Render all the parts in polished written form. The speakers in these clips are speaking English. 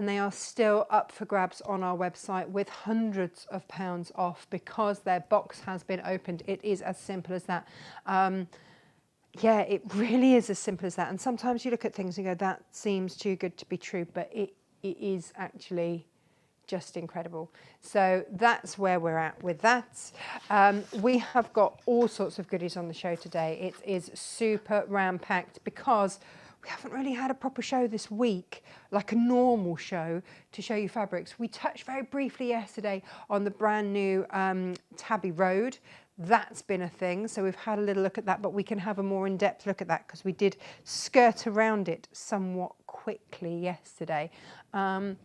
and they are still up for grabs on our website with hundreds of pounds off because their box has been opened. It is as simple as that. Yeah, it really is as simple as that. And sometimes you look at things and go, that seems too good to be true, but it is actually just incredible. So that's where we're at with that. We have got all sorts of goodies on the show today. It is super ram-packed because we haven't really had a proper show this week, like a normal show, to show you fabrics. We touched very briefly yesterday on the brand new Tabby Road. That's been a thing, so we've had a little look at that, but we can have a more in-depth look at that because we did skirt around it somewhat quickly yesterday. I'm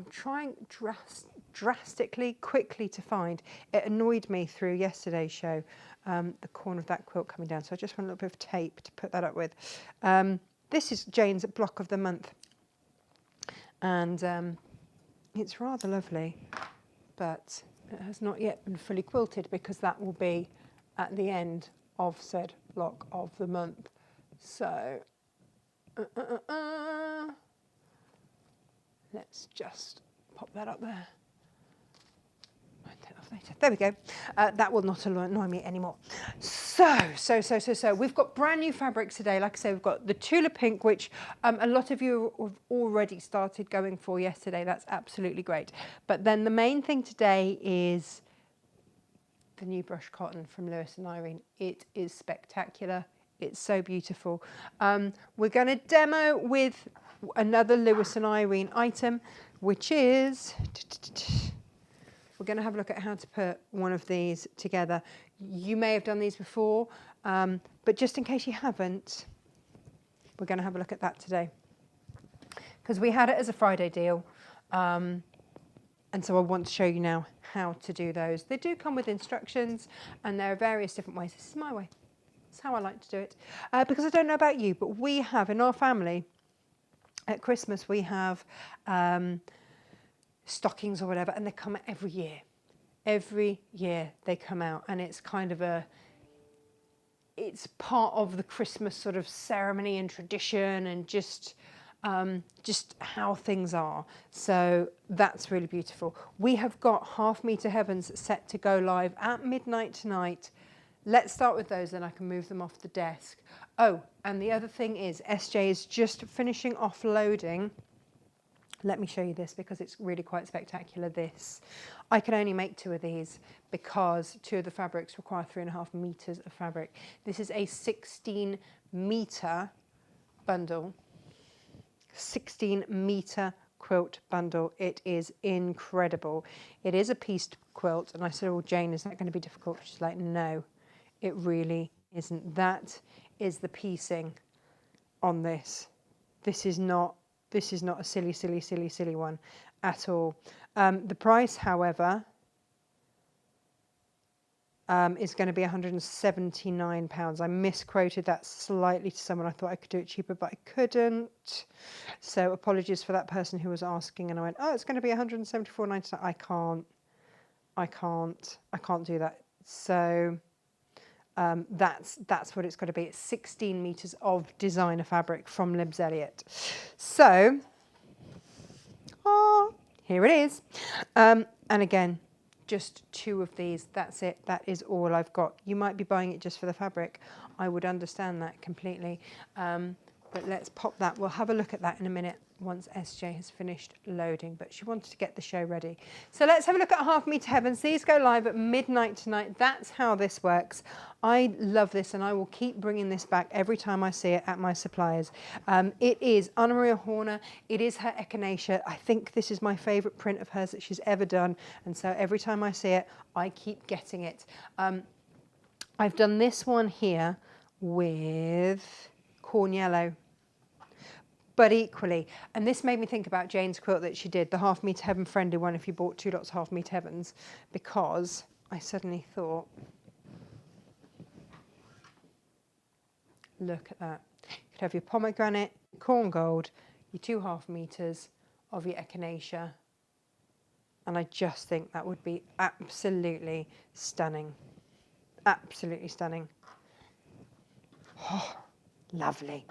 trying drastically quickly to find. It annoyed me through yesterday's show, the corner of that quilt coming down, so I just want a little bit of tape to put that up with. This is Jane's block of the month, and it's rather lovely, but it has not yet been fully quilted because that will be at the end of said block of the month. So let's just pop that up there. There we go. That will not annoy me anymore. So we've got brand new fabrics today. Like I say, we've got the Tula Pink, which a lot of you have already started going for yesterday. That's absolutely great. But then the main thing today is the new brush cotton from Lewis and Irene. It is spectacular. It's so beautiful. We're going to demo with another Lewis and Irene item, which is... We're going to have a look at how to put one of these together. You may have done these before, but just in case you haven't, we're going to have a look at that today. Because we had it as a Friday deal, and so I want to show you now how to do those. They do come with instructions, and there are various different ways. This is my way. It's how I like to do it. Because I don't know about you, but we have in our family, at Christmas, we have... stockings or whatever, and they come out every year. Every year they come out, and it's kind of it's part of the Christmas sort of ceremony and tradition, and just how things are. So that's really beautiful. We have got Half Meter Heavens set to go live at midnight tonight. Let's start with those, then I can move them off the desk. Oh, and the other thing is SJ is just finishing offloading. Let me show you this because it's really quite spectacular. This, I can only make 2 of these because 2 of the fabrics require 3.5 meters of fabric. This is a 16 meter bundle, 16 meter quilt bundle. It is incredible. It is a pieced quilt, and I said, "Oh, Jane, is that going to be difficult?" She's like, "No, it really isn't." That is the piecing on this. This is not a silly one at all. The price, however, is going to be £179. I misquoted that slightly to someone. I thought I could do it cheaper, but I couldn't. So apologies for that person who was asking. And I went, "Oh, it's going to be £174.99. I can't do that." So that's what it's got to be. It's 16 meters of designer fabric from Libs Elliott. So here it is. And again, just 2 of these. That's it. That is all I've got. You might be buying it just for the fabric. I would understand that completely. But let's pop that. We'll have a look at that in a minute once SJ has finished loading, but she wanted to get the show ready. So let's have a look at Half Meter Heavens. These go live at midnight tonight. That's how this works. I love this, and I will keep bringing this back every time I see it at my suppliers. It is Anna Maria Horner. It is her Echinacea. I think this is my favourite print of hers that she's ever done, and so every time I see it, I keep getting it. I've done this one here with corn yellow. But equally, and this made me think about Jane's quilt that she did, the Half Meter Heaven friendly one, if you bought 2 lots of Half Meter Heavens, because I suddenly thought, look at that. You could have your pomegranate, corn gold, your 2 half meters of your Echinacea, and I just think that would be absolutely stunning. Absolutely stunning. Oh, lovely.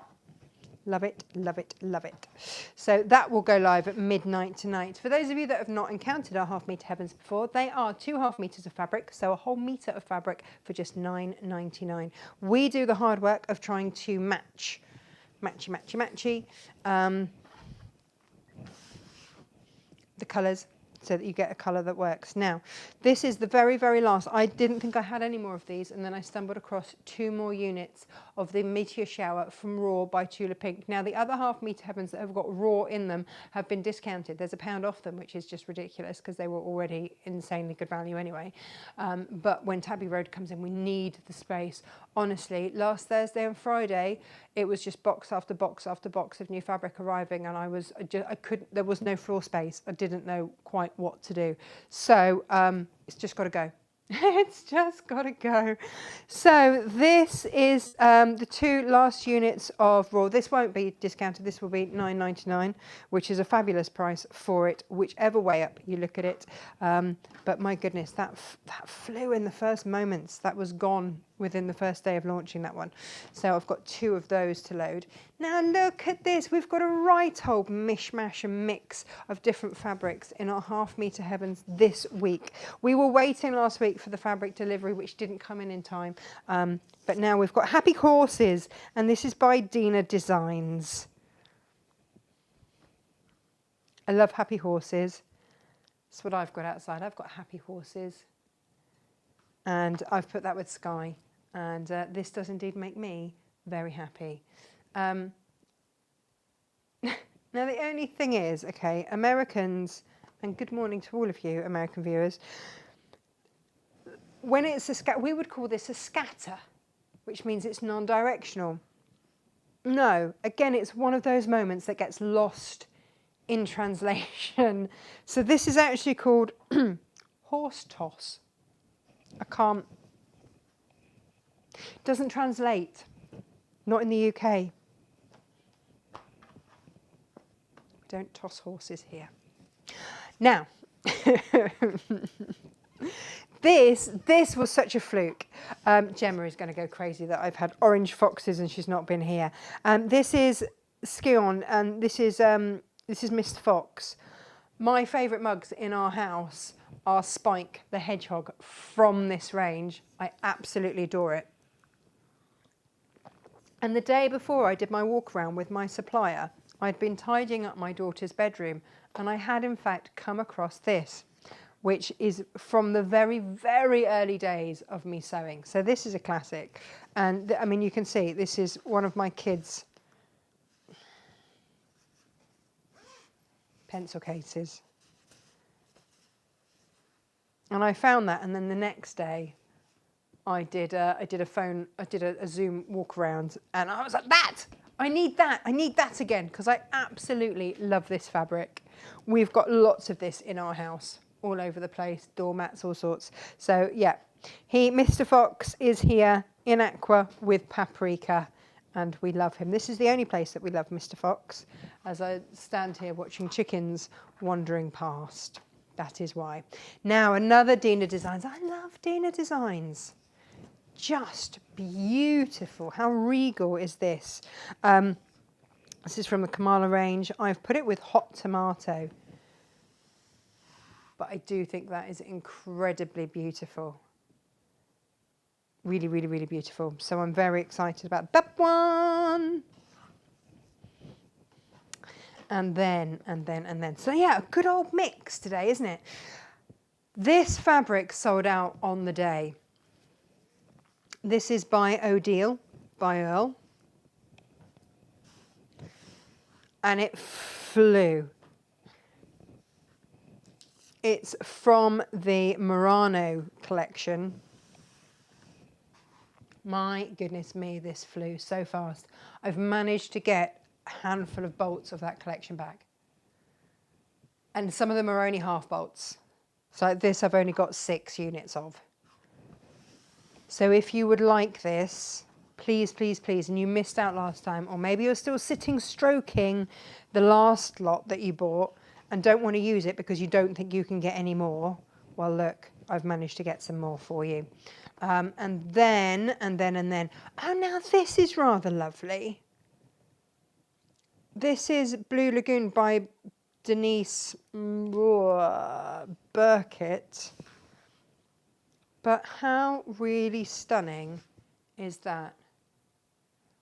Love it, love it, love it. So that will go live at midnight tonight. For those of you that have not encountered our half metre heavens before, they are 2.5 metres of fabric, so a whole metre of fabric for just £9.99. We do the hard work of trying to matchy the colours, so that you get a colour that works. Now, this is the very, very last. I didn't think I had any more of these, and then I stumbled across 2 more units of the Meteor Shower from Raw by Tula Pink. Now, the other half metre heavens that have got Raw in them have been discounted. There's £1 off them, which is just ridiculous because they were already insanely good value anyway. But when Tabby Road comes in, we need the space. Honestly, last Thursday and Friday, it was just box after box after box of new fabric arriving, and there was no floor space. I didn't know quite what to do. So it's just got to go. It's just got to go. So this is the 2 last units of Raw. This won't be discounted. This will be £9.99, which is a fabulous price for it, whichever way up you look at it. But my goodness, that flew in the first moments. That was gone within the first day of launching that one. So I've got 2 of those to load. Now look at this. We've got a right old mishmash and mix of different fabrics in our half metre heavens this week. We were waiting last week for the fabric delivery, which didn't come in time. But now we've got Happy Horses, and this is by Dina Designs. I love Happy Horses. That's what I've got outside. I've got Happy Horses, and I've put that with Sky, and this does indeed make me very happy. Now the only thing is, okay, Americans, and good morning to all of you American viewers, when it's we would call this a scatter, which means it's non-directional. No, again, it's one of those moments that gets lost in translation. So this is actually called horse toss. Doesn't translate, not in the UK. Don't toss horses here. Now, this was such a fluke. Gemma is going to go crazy that I've had orange foxes and she's not been here. This is Skion, and this is Mr. Fox. My favourite mugs in our house are Spike the Hedgehog from this range. I absolutely adore it. And the day before I did my walk around with my supplier, I'd been tidying up my daughter's bedroom, and I had in fact come across this, which is from the very, very early days of me sewing. So this is a classic. And I mean, you can see this is one of my kids' pencil cases. And I found that, and then the next day I did a Zoom walk around, and I was like, I need that again, because I absolutely love this fabric. We've got lots of this in our house, all over the place, doormats, all sorts. So yeah, Mr. Fox is here in aqua with paprika, and we love him. This is the only place that we love Mr. Fox, as I stand here watching chickens wandering past. That is why. Now another Dina Designs. I love Dina Designs. Just beautiful. How regal is this? This is from the Kamala range. I've put it with hot tomato, but I do think that is incredibly beautiful. Really, really, really beautiful. So I'm very excited about that one. And then. So yeah, a good old mix today, isn't it? This fabric sold out on the day. This is by Odile, by Earl. And it flew. It's from the Murano collection. My goodness me, this flew so fast. I've managed to get a handful of bolts of that collection back. And some of them are only half bolts. So this I've only got 6 units of. So if you would like this, please, please, please, and you missed out last time, or maybe you're still sitting stroking the last lot that you bought and don't want to use it because you don't think you can get any more, well, look, I've managed to get some more for you. And then, oh, now this is rather lovely. This is Blue Lagoon by Denise Burkett. But how really stunning is that?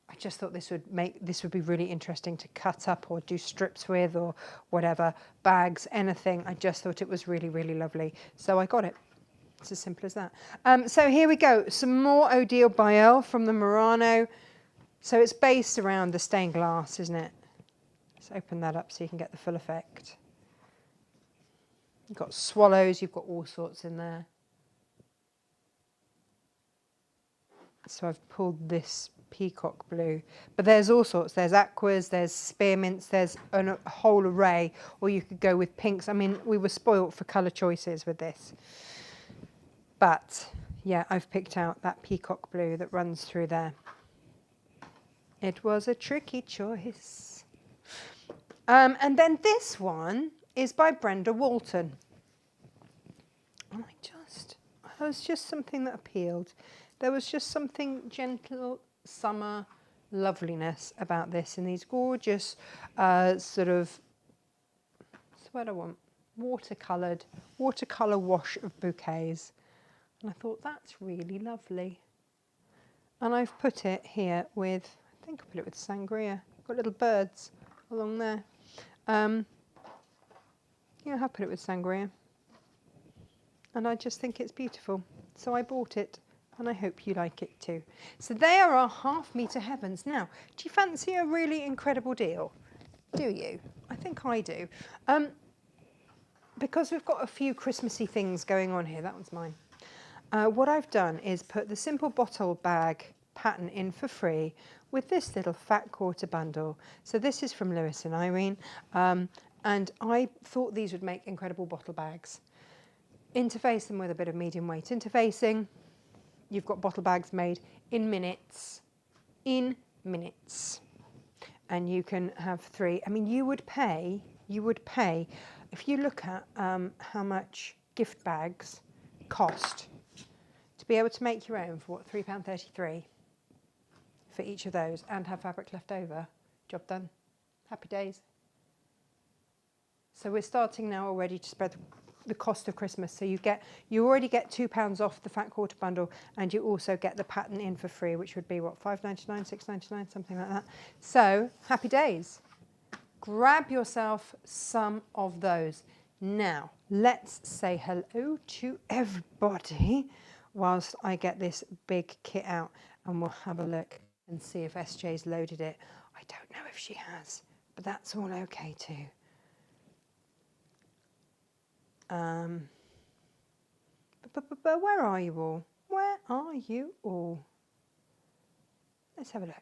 I just thought this would be really interesting to cut up or do strips with or whatever, bags, anything. I just thought it was really, really lovely. So I got it. It's as simple as that. So here we go. Some more Odile Bayel from the Murano. So it's based around the stained glass, isn't it? Let's open that up so you can get the full effect. You've got swallows, you've got all sorts in there. So I've pulled this peacock blue, but there's all sorts. There's aquas, there's spearmints, there's a whole array, or you could go with pinks. I mean, we were spoilt for colour choices with this. But yeah, I've picked out that peacock blue that runs through there. It was a tricky choice. And then this one is by Brenda Walton. And it was just something that appealed. There was just something gentle, summer loveliness about this, and these gorgeous sort of, that's what I want, watercolour wash of bouquets. And I thought, that's really lovely. And I've put it here with, I think I put it with sangria. Got little birds along there. Yeah, I have put it with sangria. And I just think it's beautiful. So I bought it, and I hope you like it too. So they are our half-metre heavens. Now, do you fancy a really incredible deal? Do you? I think I do. Because we've got a few Christmassy things going on here. That one's mine. What I've done is put the simple bottle bag pattern in for free with this little fat quarter bundle. So this is from Lewis and Irene, and I thought these would make incredible bottle bags. Interface them with a bit of medium weight interfacing. You've got bottle bags made in minutes. And you can have 3. I mean, you would pay, if you look at how much gift bags cost, to be able to make your own for what, £3.33 for each of those and have fabric left over, job done. Happy days. So we're starting now already to spread the cost of Christmas. So you already get £2 off the fat quarter bundle, and you also get the pattern in for free, which would be what, £5.99, £6.99, something like that. So happy days. Grab yourself some of those. Now let's say hello to everybody whilst I get this big kit out, and we'll have a look and see if SJ's loaded it. I don't know if she has, but that's all okay too. But where are you all? Where are you all? Let's have a look.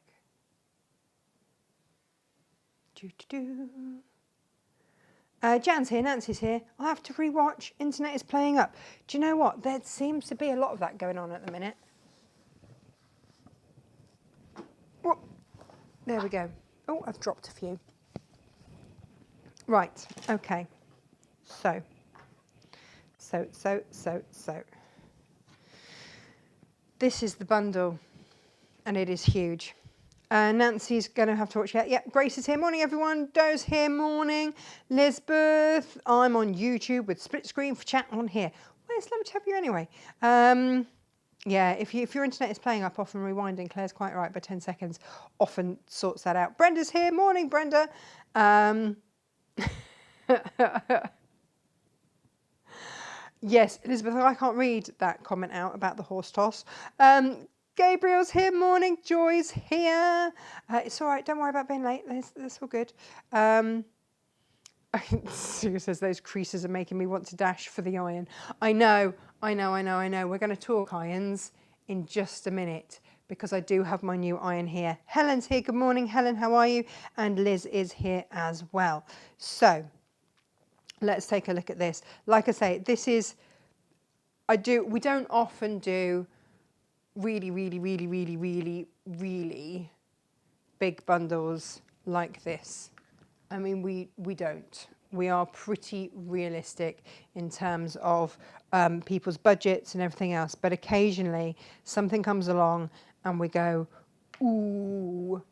Jan's here, Nancy's here. I'll have to rewatch. Internet is playing up. Do you know what? There seems to be a lot of that going on at the minute. Oh, there we go. Oh, I've dropped a few. Right, okay. So. This is the bundle, and it is huge. Nancy's going to have to watch it. Yeah, Grace is here. Morning, everyone. Doe's here. Morning. Lisbeth. I'm on YouTube with split screen for chat on here. Well, it's lovely to have you anyway. Yeah, if your internet is playing up, often rewinding. Claire's quite right, by 10 seconds often sorts that out. Brenda's here. Morning, Brenda. Yes, Elizabeth, I can't read that comment out about the horse toss. Gabriel's here, morning. Joy's here. It's all right, don't worry about being late. That's all good. Sue says those creases are making me want to dash for the iron. I know. We're going to talk irons in just a minute, because I do have my new iron here. Helen's here. Good morning, Helen. How are you? And Liz is here as well. So let's take a look at this. Like I say, this is, we don't often do really big bundles like this. I mean, we don't. We are pretty realistic in terms of people's budgets and everything else. But occasionally something comes along and we go, ooh,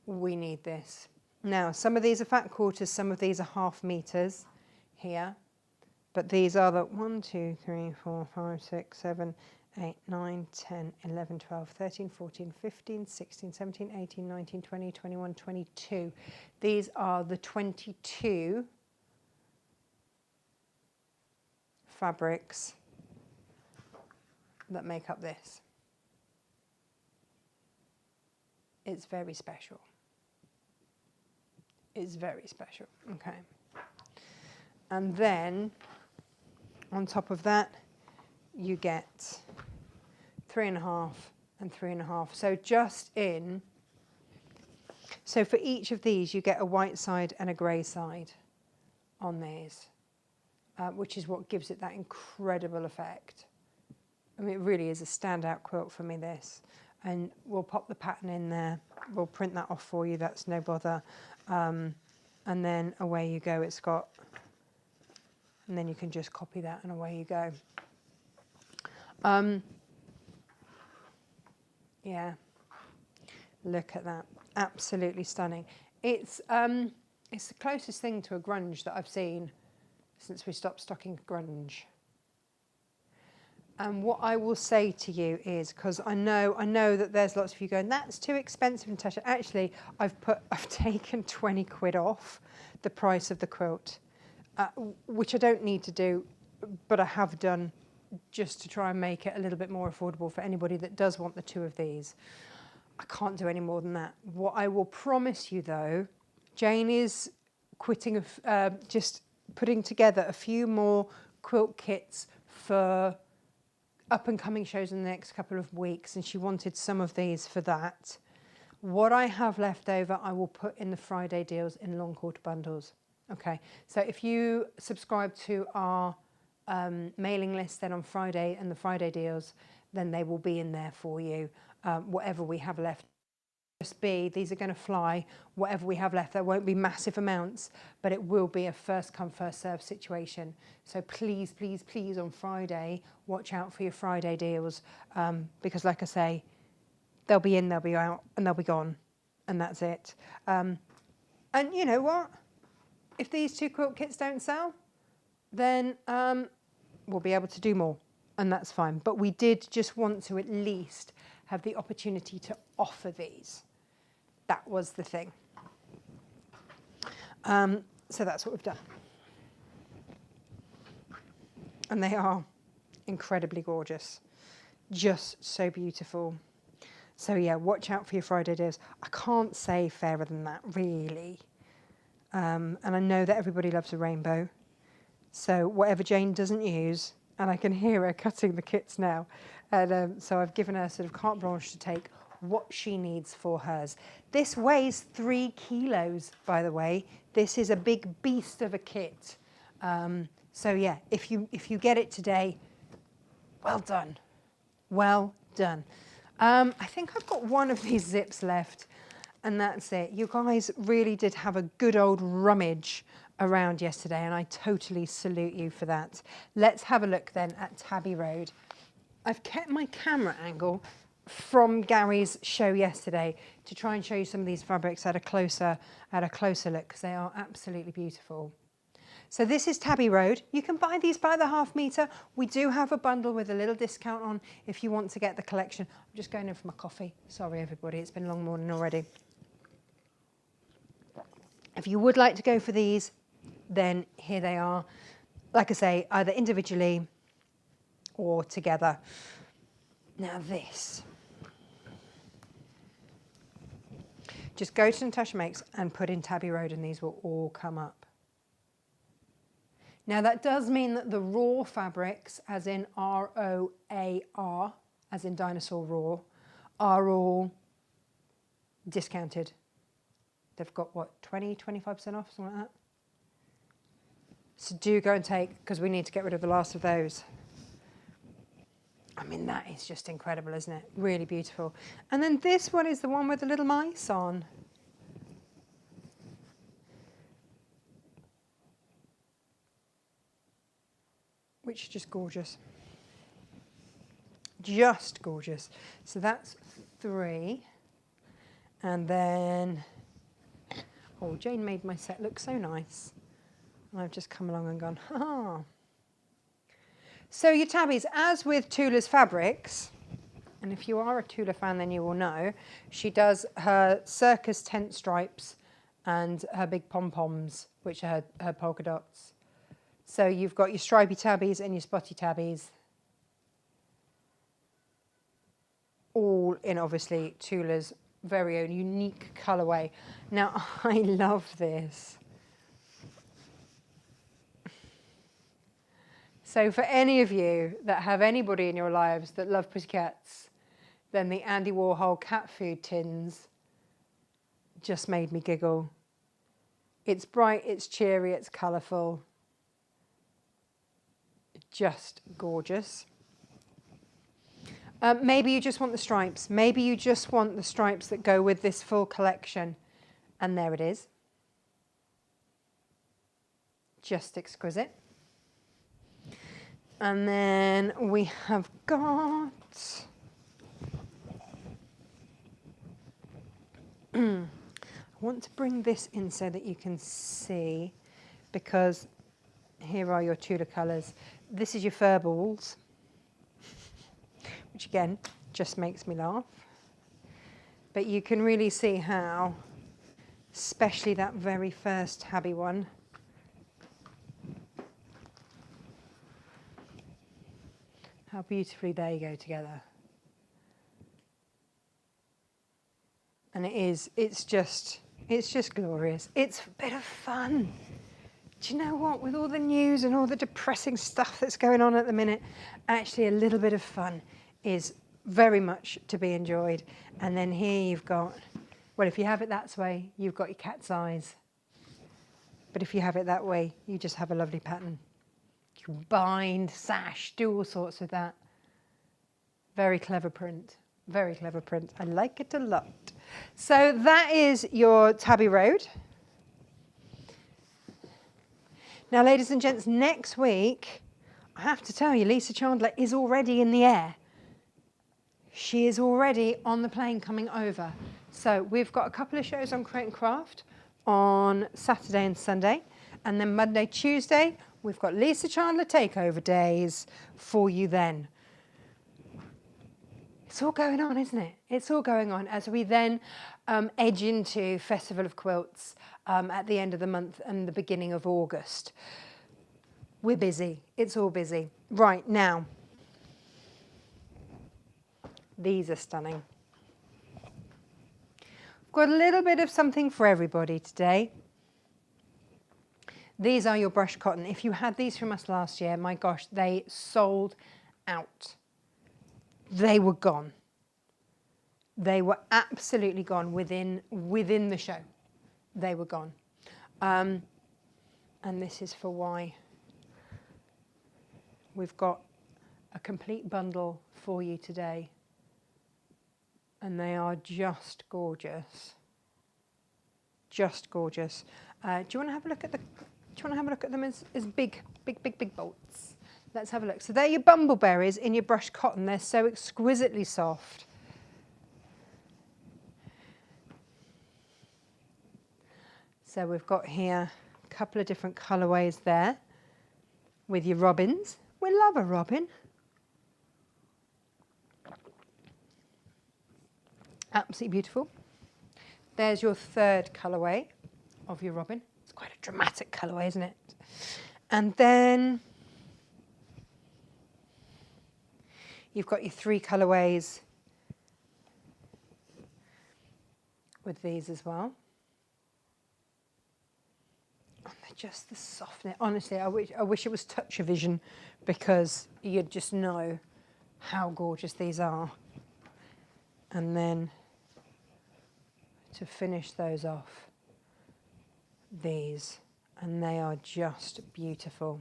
we need this. Now, some of these are fat quarters, some of these are half meters here, but these are the 1, 2, 3, 4, 5, 6, 7, 8, 9, 10, 11, 12, 13, 14, 15, 16, 17, 18, 19, 20, 21, 22. These are the 22 fabrics that make up this. It's very special. It's very special. Okay. And then on top of that, you get 3.5 and 3.5. So just in, so for each of these, you get a white side and a grey side on these, which is what gives it that incredible effect. I mean, it really is a standout quilt for me, this. And we'll pop the pattern in there. We'll print that off for you. That's no bother. And then away you go. It's got, and then you can just copy that and away you go. Yeah, look at that. Absolutely stunning. It's the closest thing to a grunge that I've seen since we stopped stocking grunge. And what I will say to you is, because I know that there's lots of you going, that's too expensive, Natasha. Actually, I've taken 20 quid off the price of the quilt, which I don't need to do, but I have done just to try and make it a little bit more affordable for anybody that does want the two of these. I can't do any more than that. What I will promise you though, Jane is just putting together a few more quilt kits for up and coming shows in the next couple of weeks, and she wanted some of these for that. What I have left over, I will put in the Friday deals in long quarter bundles. Okay, so if you subscribe to our mailing list then on Friday and the Friday deals, then they will be in there for you, whatever we have left. These are going to fly, whatever we have left. There won't be massive amounts, but it will be a first come first serve situation. So please, please, please on Friday, watch out for your Friday deals, because like I say, they'll be in, they'll be out, and they'll be gone, and that's it. And you know what? If these two quilt kits don't sell, then we'll be able to do more, and that's fine. But we did just want to at least have the opportunity to offer these. That was the thing. So that's what we've done. And they are incredibly gorgeous. Just so beautiful. So yeah, watch out for your Friday deals. I can't say fairer than that, really. And I know that everybody loves a rainbow. So whatever Jane doesn't use, and I can hear her cutting the kits now. And so I've given her sort of carte blanche to take what she needs for hers. This weighs 3 kilos, by the way. This is a big beast of a kit. So yeah, if you get it today, well done. Well done. I think I've got one of these zips left, and that's it. You guys really did have a good old rummage around yesterday, and I totally salute you for that. Let's have a look then at Tabby Road. I've kept my camera angle from Gary's show yesterday to try and show you some of these fabrics at a closer look, because they are absolutely beautiful. So this is Tabby Road. You can buy these by the half metre. We do have a bundle with a little discount on if you want to get the collection. I'm just going in for my coffee. Sorry everybody, it's been a long morning already. If you would like to go for these, then here they are. Like I say, either individually or together. Now this. Just go to Natasha Makes and put in Tabby Road and these will all come up. Now that does mean that the raw fabrics, as in R-O-A-R, as in dinosaur raw, are all discounted. They've got what, 20, 25% off, something like that? So do go and take, because we need to get rid of the last of those. I mean, that is just incredible, isn't it? Really beautiful. And then this one is the one with the little mice on. Which is just gorgeous. Just gorgeous. So that's 3. And then Oh, Jane made my set look so nice. And I've just come along and gone, ha. So your tabbies, as with Tula's fabrics, and if you are a Tula fan, then you will know, she does her circus tent stripes and her big pom-poms, which are her polka dots. So you've got your stripy tabbies and your spotty tabbies, all in obviously Tula's very own unique colourway. Now, I love this. So for any of you that have anybody in your lives that love pussycats, then the Andy Warhol cat food tins just made me giggle. It's bright, it's cheery, it's colourful. Just gorgeous. Maybe you just want the stripes. Maybe you just want the stripes that go with this full collection. And there it is. Just exquisite. And then we have got I want to bring this in so that you can see, because here are your Tudor colours. This is your fur balls, which again just makes me laugh. But you can really see how, especially that very first tabby one, how beautifully they go together. And it's just glorious. It's a bit of fun. Do you know what? With all the news and all the depressing stuff that's going on at the minute, actually a little bit of fun is very much to be enjoyed. And then here you've got, well, if you have it that way, you've got your cat's eyes. But if you have it that way, you just have a lovely pattern. You can bind, sash, do all sorts with that. Very clever print. Very clever print. I like it a lot. So that is your Tabby Road. Now, ladies and gents, next week, I have to tell you, Lisa Chandler is already in the air. She is already on the plane coming over. So we've got a couple of shows on Create and Craft on Saturday and Sunday. And then Monday, Tuesday, we've got Lisa Chandler takeover days for you then. It's all going on, isn't it? It's all going on as we then edge into Festival of Quilts at the end of the month and the beginning of August. We're busy. It's all busy. Right, now, these are stunning. I've got a little bit of something for everybody today. These are your brushed cotton. If you had these from us last year, my gosh, they sold out. They were gone. They were absolutely gone within the show. They were gone. And this is for why we've got a complete bundle for you today. And they are just gorgeous. Just gorgeous. Do you want to have a look at them as big bolts? Let's have a look. So they're your bumbleberries in your brushed cotton. They're so exquisitely soft. So we've got here a couple of different colourways there with your robins. We love a robin. Absolutely beautiful. There's your third colourway of your robin. It's quite a dramatic colourway, isn't it? And then you've got your three colourways with these as well. And they're just the softness. Honestly, I wish it was Touch-O-Vision, because you'd just know how gorgeous these are. And then to finish those off, these, and they are just beautiful.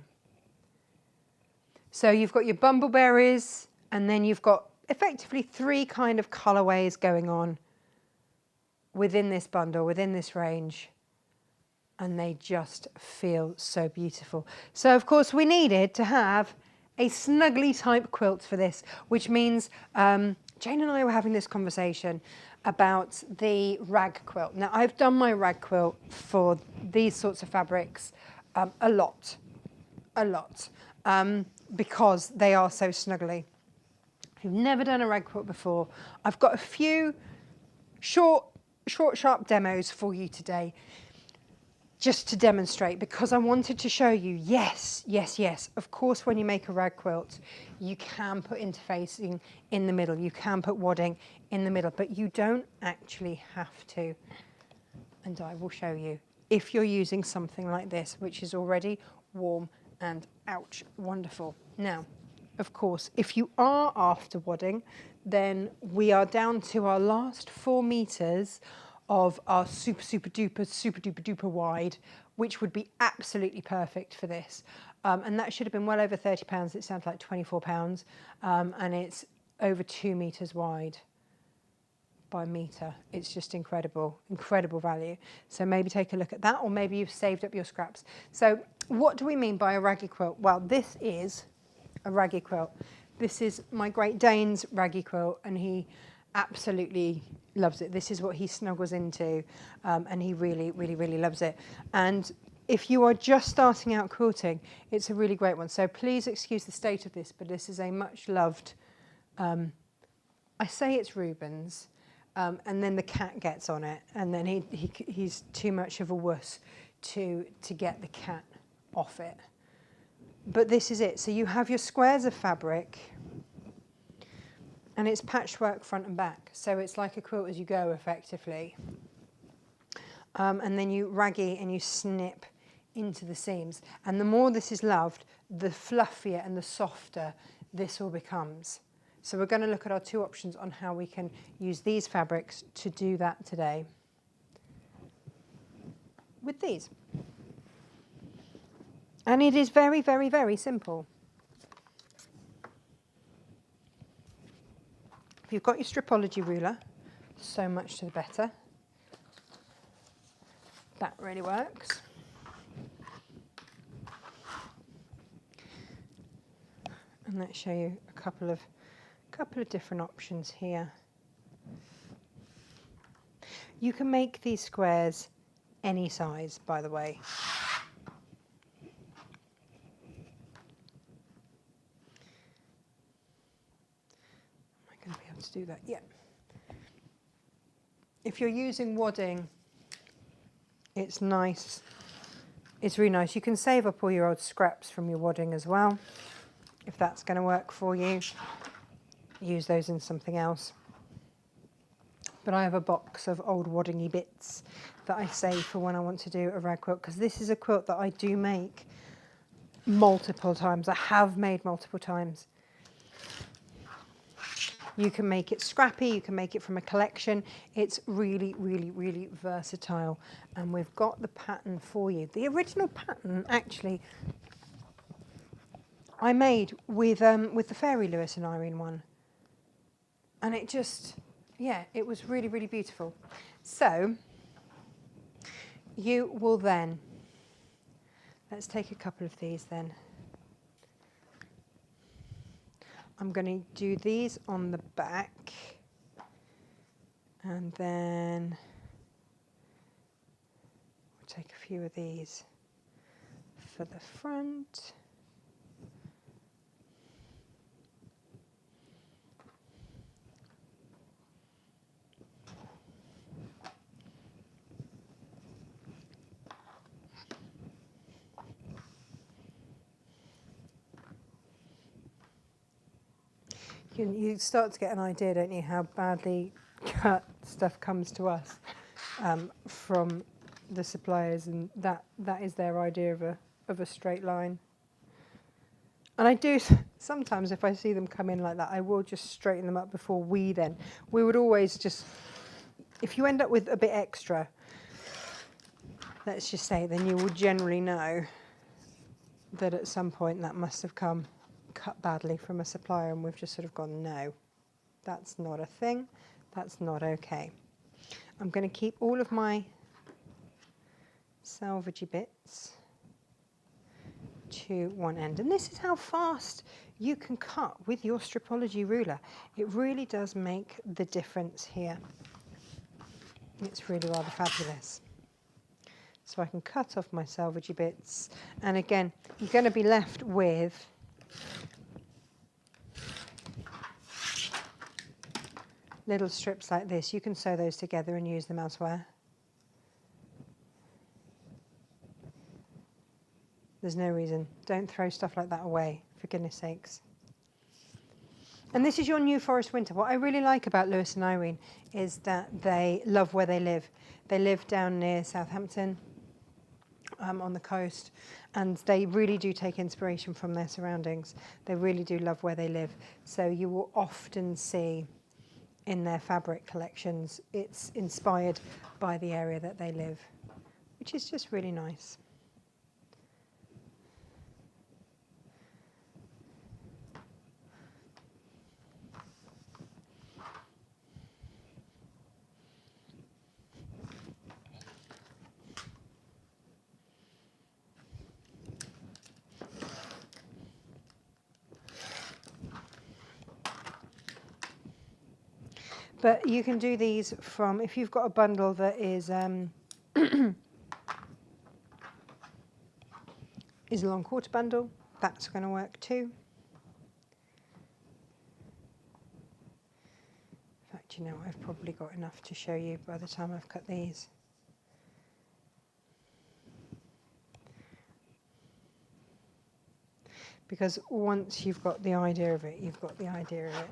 So you've got your bumbleberries, and then you've got effectively three kind of colourways going on within this bundle, within this range, and they just feel so beautiful. So of course we needed to have a snuggly type quilt for this, which means Jane and I were having this conversation about the rag quilt. Now, I've done my rag quilt for these sorts of fabrics a lot, because they are so snuggly. If you've never done a rag quilt before, I've got a few short, sharp demos for you today, just to demonstrate, because I wanted to show you, yes, of course, when you make a rag quilt, you can put interfacing in the middle, you can put wadding in the middle, but you don't actually have to. And I will show you if you're using something like this, which is already warm and ouch, wonderful. Now, of course, if you are after wadding, then we are down to our last 4 meters of our super duper wide, which would be absolutely perfect for this. And that should have been well over £30. It sounds like £24, and it's over 2 meters wide by meter. It's just incredible value. So maybe take a look at that, or maybe you've saved up your scraps. So what do we mean by a raggy quilt? Well, this is a raggy quilt. This is my Great Dane's raggy quilt, and he absolutely loves it. This is what he snuggles into, and he really loves it. And if you are just starting out quilting, it's a really great one. So please excuse the state of this, but this is a much loved, I say it's Reuben's, and then the cat gets on it, and then he's too much of a wuss to get the cat off it. But this is it. So you have your squares of fabric, and it's patchwork front and back. So it's like a quilt as you go, effectively. And then you raggy and you snip into the seams. And the more this is loved, the fluffier and the softer this all becomes. So we're going to look at our 2 options on how we can use these fabrics to do that today with these. And it is very simple. If you've got your stripology ruler, so much to the better. That really works. And let's show you a couple of different options here. You can make these squares any size, by the way. Going to be able to do that, yeah. If you're using wadding, it's nice. It's really nice. You can save up all your old scraps from your wadding as well, if that's going to work for you. Use those in something else. But I have a box of old waddingy bits that I save for when I want to do a rag quilt, because this is a quilt that I do make multiple times. I have made multiple times. You can make it scrappy, you can make it from a collection. It's really versatile. And we've got the pattern for you. The original pattern, actually, I made with the Fairy Lewis and Irene one. And it just, yeah, it was really beautiful. So, you will then, let's take a couple of these then. I'm going to do these on the back, and then we'll take a few of these for the front. You start to get an idea, don't you, how badly cut stuff comes to us from the suppliers, and that is their idea of a straight line. And I do sometimes, if I see them come in like that, I will just straighten them up before we would always just, if you end up with a bit extra, let's just say, then you will generally know that at some point that must have come cut badly from a supplier, and we've just sort of gone, no, that's not a thing, that's not okay. I'm going to keep all of my salvagey bits to one end. And this is how fast you can cut with your Stripology ruler. It really does make the difference here. It's really rather fabulous. So I can cut off my salvagey bits. And again, you're going to be left with little strips like this. You can sew those together and use them elsewhere. There's no reason. Don't throw stuff like that away, for goodness sakes. And this is your New Forest winter. What I really like about Lewis and Irene is that they love where they live. They live down near Southampton, on the coast, and they really do take inspiration from their surroundings. They really do love where they live. So you will often see in their fabric collections, it's inspired by the area that they live, which is just really nice. But you can do these from, if you've got a bundle that is is a long quarter bundle, that's going to work too. In fact, you know, I've probably got enough to show you by the time I've cut these. Because once you've got the idea of it, you've got the idea of it.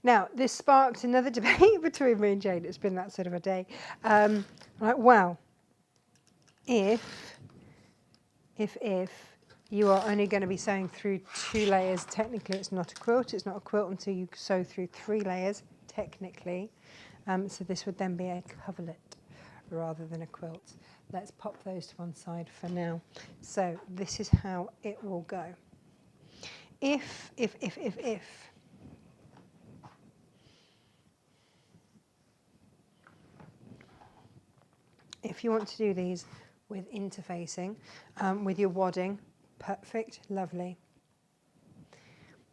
Now, this sparked another debate between me and Jane. It's been that sort of a day. Like, well, if you are only going to be sewing through 2 layers, technically it's not a quilt. It's not a quilt until you sew through 3 layers, technically. So this would then be a coverlet rather than a quilt. Let's pop those to one side for now. So this is how it will go. If you want to do these with interfacing, with your wadding, perfect, lovely.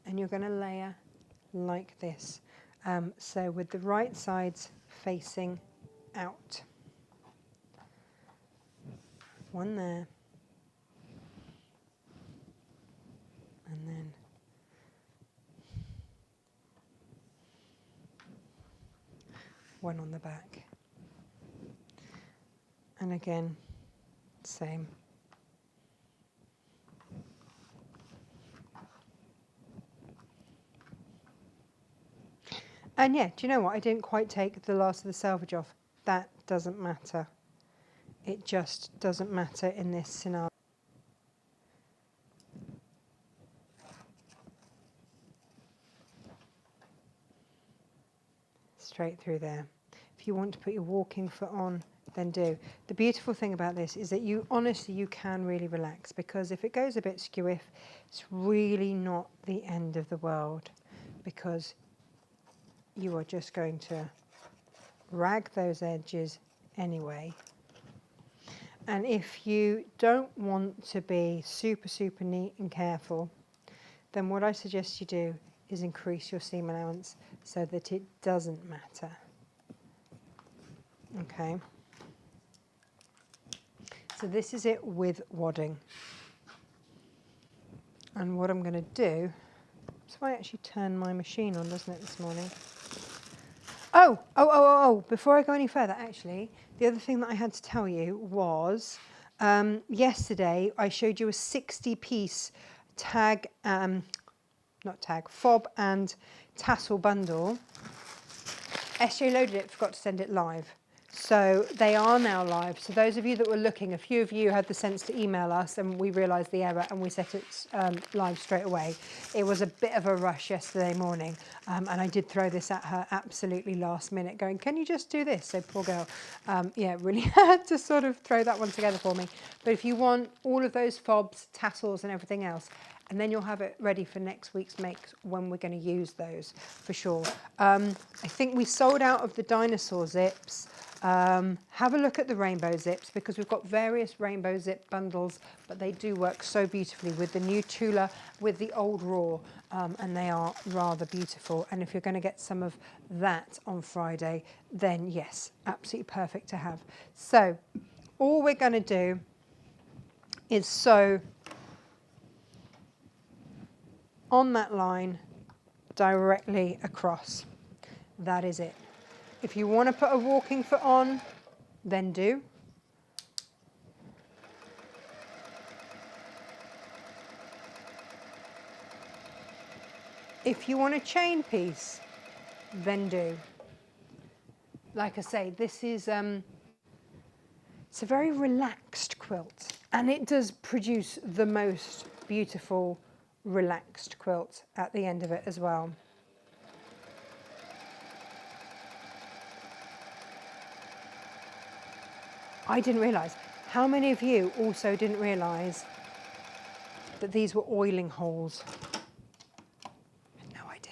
And you're going to layer like this. So with the right sides facing out. One there. And then one on the back. And again, same. And yeah, do you know what? I didn't quite take the last of the selvage off. That doesn't matter. It just doesn't matter in this scenario. Straight through there. If you want to put your walking foot on, then do. The beautiful thing about this is that you honestly, you can really relax, because if it goes a bit skew-if, it's really not the end of the world, because you are just going to rag those edges anyway. And if you don't want to be super, super neat and careful, then what I suggest you do is increase your seam allowance so that it doesn't matter. Okay. So this is it with wadding. And what I'm going to do, so I actually turned my machine on, doesn't it, this morning? Oh, before I go any further, actually, the other thing that I had to tell you was, yesterday I showed you a 60-piece fob and tassel bundle. SJ loaded it, forgot to send it live. So they are now live. So those of you that were looking, a few of you had the sense to email us, and we realised the error and we set it live straight away. It was a bit of a rush yesterday morning, and I did throw this at her absolutely last minute, going, can you just do this? So poor girl, yeah, really had to sort of throw that one together for me. But if you want all of those fobs, tassels and everything else, and then you'll have it ready for next week's makes when we're going to use those for sure. I think we sold out of the dinosaur zips. Have a look at the rainbow zips because we've got various rainbow zip bundles, but they do work so beautifully with the new Tula, with the old raw, and they are rather beautiful. And if you're going to get some of that on Friday, then yes, absolutely perfect to have. So all we're going to do is sew on that line directly across. That is it. If you want to put a walking foot on, then do. If you want a chain piece, then do. Like I say, this is it's a very relaxed quilt, and it does produce the most beautiful relaxed quilt at the end of it as well. I didn't realise. How many of you also didn't realise that these were oiling holes? I had no idea.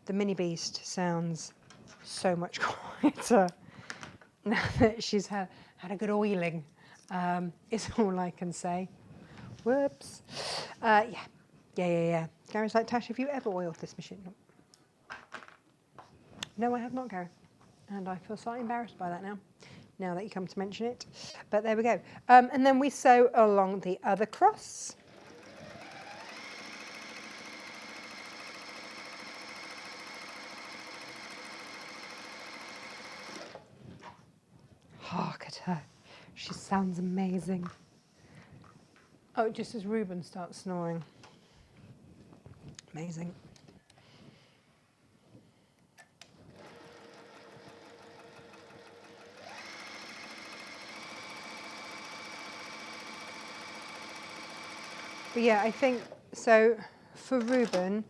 The Mini Beast sounds so much quieter now that she's had a good oiling, is all I can say. Whoops. Yeah. Gary's like, Tash, have you ever oiled this machine? No, I have not, Gary. And I feel slightly embarrassed by that now that you come to mention it. But there we go. And then we sew along the other cross. Hark at her. She sounds amazing. Oh, just as Reuben starts snoring. Amazing. But yeah, I think, so for Reuben,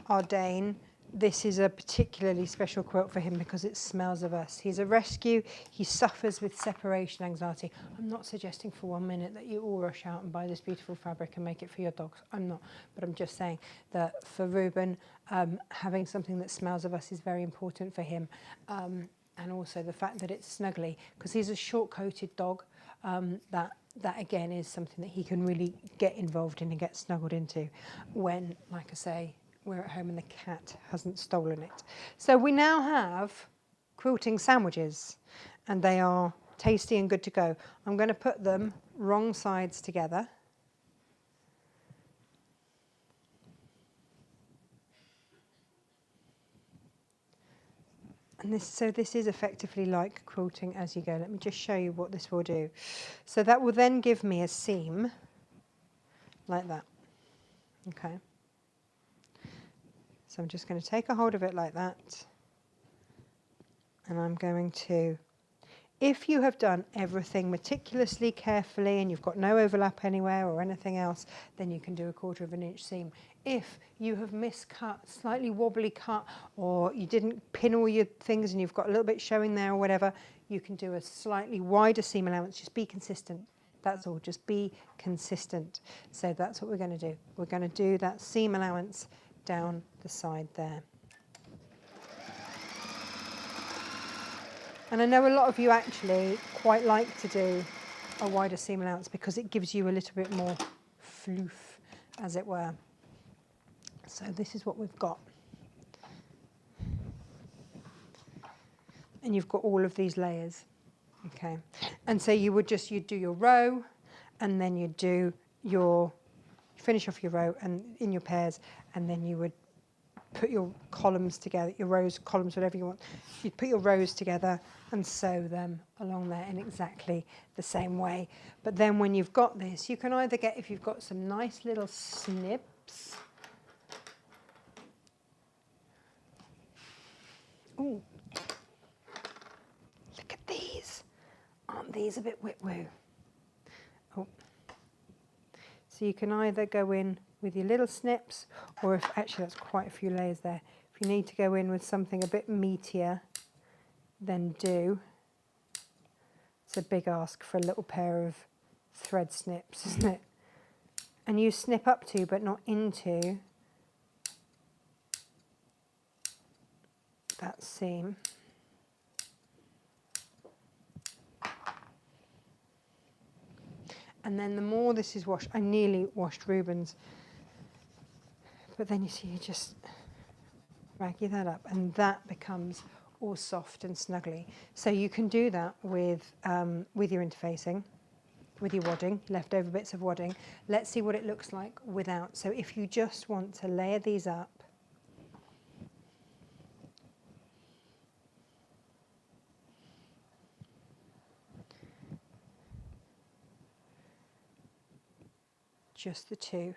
our Dane, this is a particularly special quilt for him because it smells of us. He's a rescue. He suffers with separation anxiety. I'm not suggesting for 1 minute that you all rush out and buy this beautiful fabric and make it for your dogs. I'm not. But I'm just saying that for Reuben, having something that smells of us is very important for him. And also the fact that it's snuggly, because he's a short-coated dog, that again is something that he can really get involved in and get snuggled into when, like I say, we're at home and the cat hasn't stolen it. So we now have quilting sandwiches, and they are tasty and good to go. I'm going to put them wrong sides together. And this is effectively like quilting as you go. Let me just show you what this will do. So that will then give me a seam like that. Okay. So I'm just going to take a hold of it like that. And I'm going to, if you have done everything meticulously, carefully, and you've got no overlap anywhere or anything else, then you can do a 1/4 inch seam. If you have miscut, slightly wobbly cut, or you didn't pin all your things and you've got a little bit showing there or whatever, you can do a slightly wider seam allowance. Just be consistent. That's all. Just be consistent. So that's what we're going to do. We're going to do that seam allowance down the side there. And I know a lot of you actually quite like to do a wider seam allowance because it gives you a little bit more floof, as it were. So this is what we've got. And you've got all of these layers, okay? And so you'd do your row, and then you'd do finish off your row and in your pairs, and then you would put your columns together, your rows, columns, whatever you want. You'd put your rows together and sew them along there in exactly the same way. But then when you've got this, you can either get, if you've got some nice little snips. Ooh, look at these. Aren't these a bit whip-woo? Oh. So you can either go in with your little snips, or if, actually that's quite a few layers there. If you need to go in with something a bit meatier, then do. It's a big ask for a little pair of thread snips, isn't it? and you snip up to but not into that seam. And then the more this is washed, I nearly washed Reuben's, but then you see you just raggy that up and that becomes all soft and snuggly. So you can do that with your interfacing, with your wadding, leftover bits of wadding. Let's see what it looks like without. So if you just want to layer these up, just the two.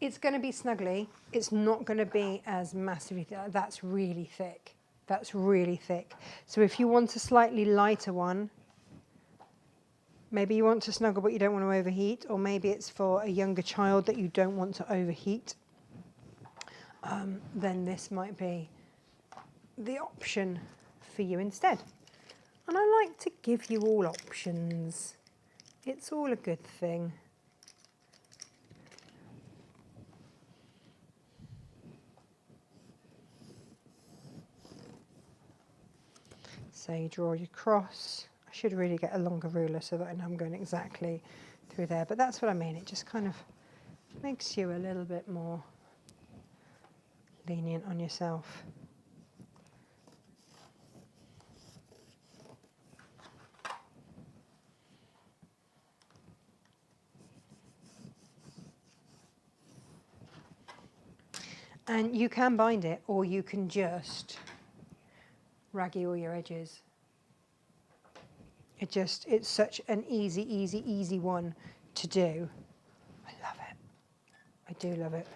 It's going to be snuggly. It's not going to be as massively thick. That's really thick. That's really thick. So if you want a slightly lighter one, maybe you want to snuggle but you don't want to overheat, or maybe it's for a younger child that you don't want to overheat, then this might be the option for you instead. And I like to give you all options. It's all a good thing. So you draw your cross. I should really get a longer ruler so that I know I'm going exactly through there, but that's what I mean. It just kind of makes you a little bit more lenient on yourself. And you can bind it, or you can just raggy all your edges. It's such an easy one to do. I love it. I do love it.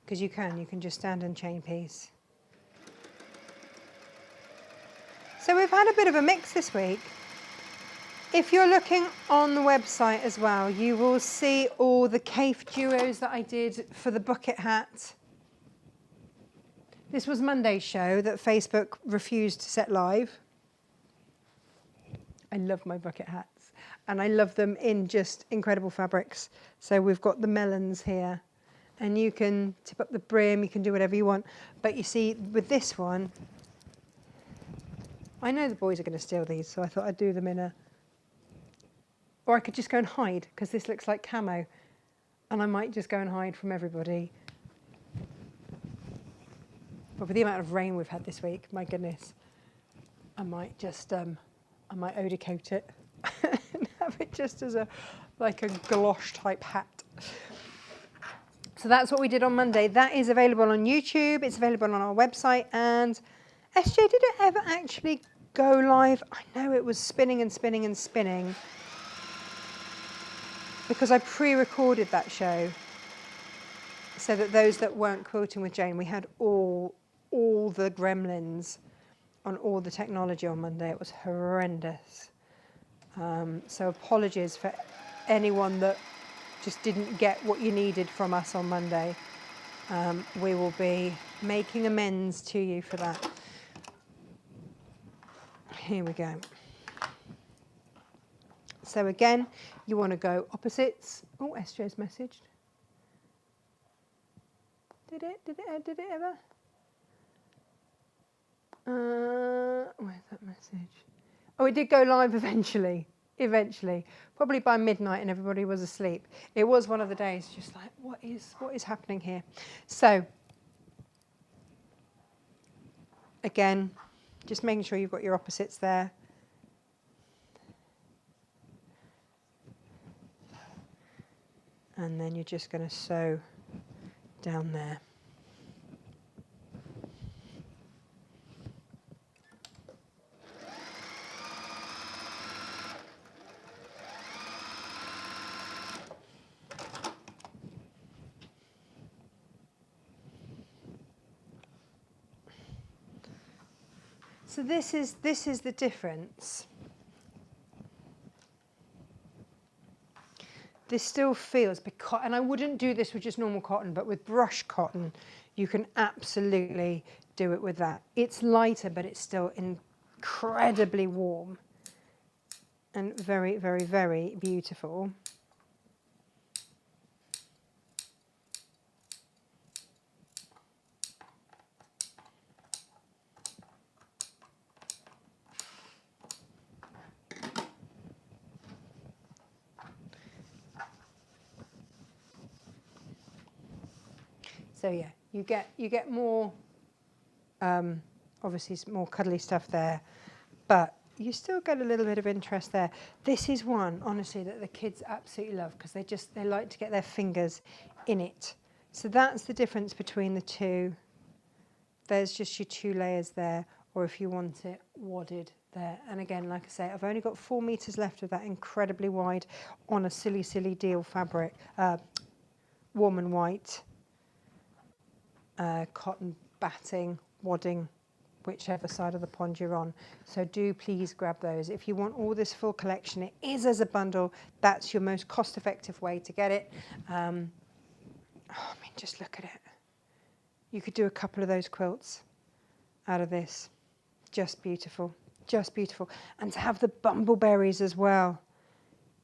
Because you can just stand and chain piece. So we've had a bit of a mix this week. If you're looking on the website as well, you will see all the Cafe duos that I did for the bucket hat. This was Monday's show that Facebook refused to set live. I love my bucket hats, and I love them in just incredible fabrics. So we've got the melons here, and you can tip up the brim, you can do whatever you want. But you see, with this one, I know the boys are going to steal these, so I thought I'd do them in a... Or I could just go and hide, because this looks like camo. And I might just go and hide from everybody. But with the amount of rain we've had this week, my goodness, I might just, I might odor coat it and have it just as like a galosh type hat. So that's what we did on Monday. That is available on YouTube. It's available on our website. And SJ, did it ever actually go live? I know it was spinning and spinning and spinning, because I pre-recorded that show so that those that weren't quilting with Jane, we had all the gremlins on all the technology on Monday. It was horrendous. So apologies for anyone that just didn't get what you needed from us on Monday. We will be making amends to you for that. Here we go. So again, you want to go opposites. Oh, SJ's messaged. Did it ever? Where's that message? Oh, it did go live eventually. Probably by midnight, and everybody was asleep. It was one of the days, just like, what is happening here? So again, just making sure you've got your opposites there. And then you're just going to sew down there. So this is the difference. this still feels, because, and I wouldn't do this with just normal cotton, but with brush cotton, you can absolutely do it with that. It's lighter, but it's still incredibly warm and very, very, very beautiful. So yeah, you get more, obviously some more cuddly stuff there, but you still get a little bit of interest there. This is one, honestly, that the kids absolutely love, because they like to get their fingers in it. So that's the difference between the two. There's just your 2 layers there, or if you want it wadded there. And again, like I say, I've only got 4 meters left of that incredibly wide on a silly, silly deal fabric, warm and white. Cotton batting, wadding, whichever side of the pond you're on. So do please grab those. If you want all this full collection, it is as a bundle. That's your most cost-effective way to get it. I mean, just look at it. You could do a couple of those quilts out of this. Just beautiful, just beautiful. And to have the bumbleberries as well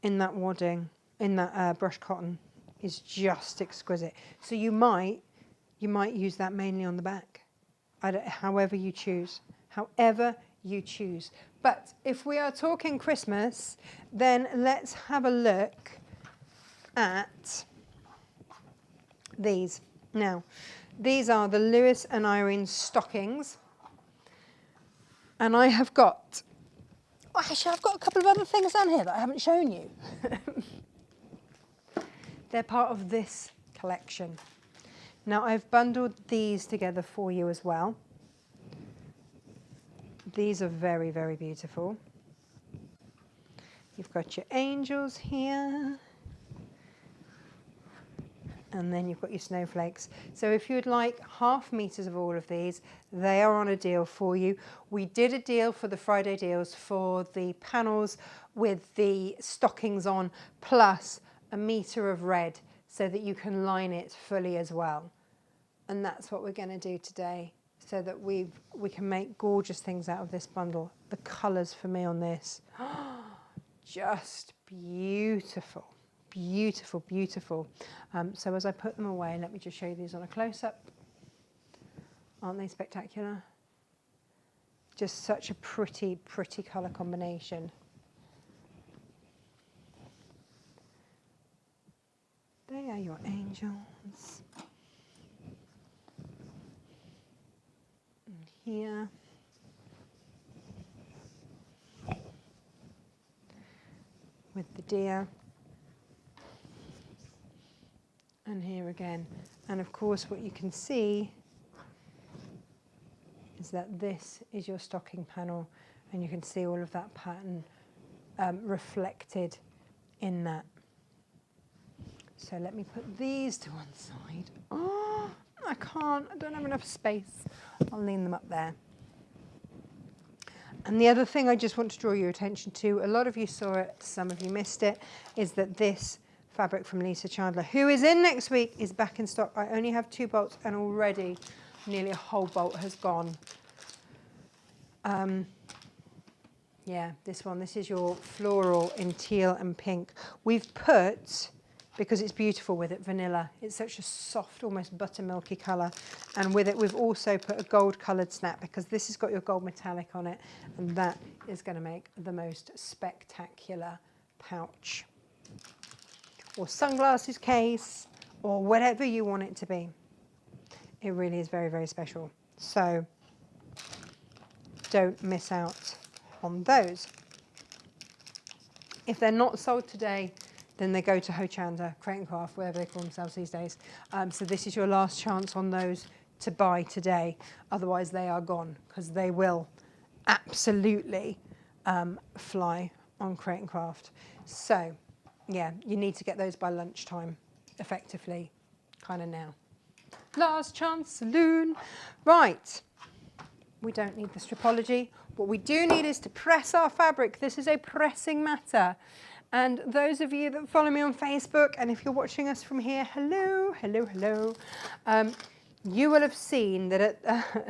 in that wadding, in that brush cotton, is just exquisite. So you might use that mainly on the back, however you choose. But if we are talking Christmas, then let's have a look at these. Now, these are the Lewis and Irene stockings. And I have got, actually I've got a couple of other things on here that I haven't shown you. They're part of this collection. Now I've bundled these together for you as well. These are very, very beautiful. You've got your angels here. And then you've got your snowflakes. So if you'd like 1/2 meters of all of these, they are on a deal for you. We did a deal for the Friday deals for the panels with the stockings on, plus 1 meter of red, so that you can line it fully as well. And that's what we're going to do today, so that we can make gorgeous things out of this bundle. The colours for me on this, just beautiful. Beautiful, beautiful. So as I put them away, let me just show you these on a close-up. Aren't they spectacular? Just such a pretty, pretty colour combination. They are your angels. And here. With the deer. And here again. And of course what you can see is that this is your stocking panel, and you can see all of that pattern reflected in that. So let me put these to one side. Oh, I don't have enough space. I'll lean them up there. And the other thing I just want to draw your attention to, a lot of you saw it, some of you missed it, is that this fabric from Lisa Chandler, who is in next week, is back in stock. I only have 2 bolts, and already nearly a whole bolt has gone. Yeah, this one, this is your floral in teal and pink. We've put, because it's beautiful with it, vanilla. It's such a soft, almost buttermilky colour. And with it, we've also put a gold coloured snap, because this has got your gold metallic on it, and that is going to make the most spectacular pouch or sunglasses case, or whatever you want it to be. It really is very, very special. So don't miss out on those. If they're not sold today, then they go to Hochanda, Crate and Craft, whatever they call themselves these days. So this is your last chance on those to buy today. Otherwise they are gone, because they will absolutely fly on Crate and Craft. So yeah, you need to get those by lunchtime, effectively, kind of now. Last chance saloon. Right, we don't need the stripology. What we do need is to press our fabric. This is a pressing matter. And those of you that follow me on Facebook, and if you're watching us from here, hello, hello, hello. You will have seen that at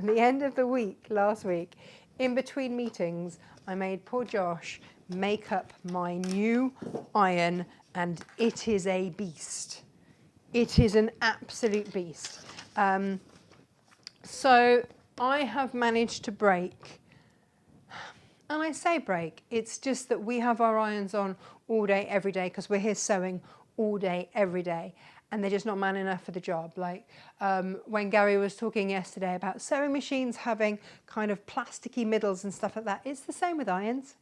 the end of the week, last week, in between meetings, I made poor Josh make up my new iron, and it is a beast. It is an absolute beast. So I have managed to break, and I say break, it's just that we have our irons on all day, every day, because we're here sewing all day, every day, and they're just not man enough for the job. Like when Gary was talking yesterday about sewing machines having kind of plasticky middles and stuff like that, it's the same with irons.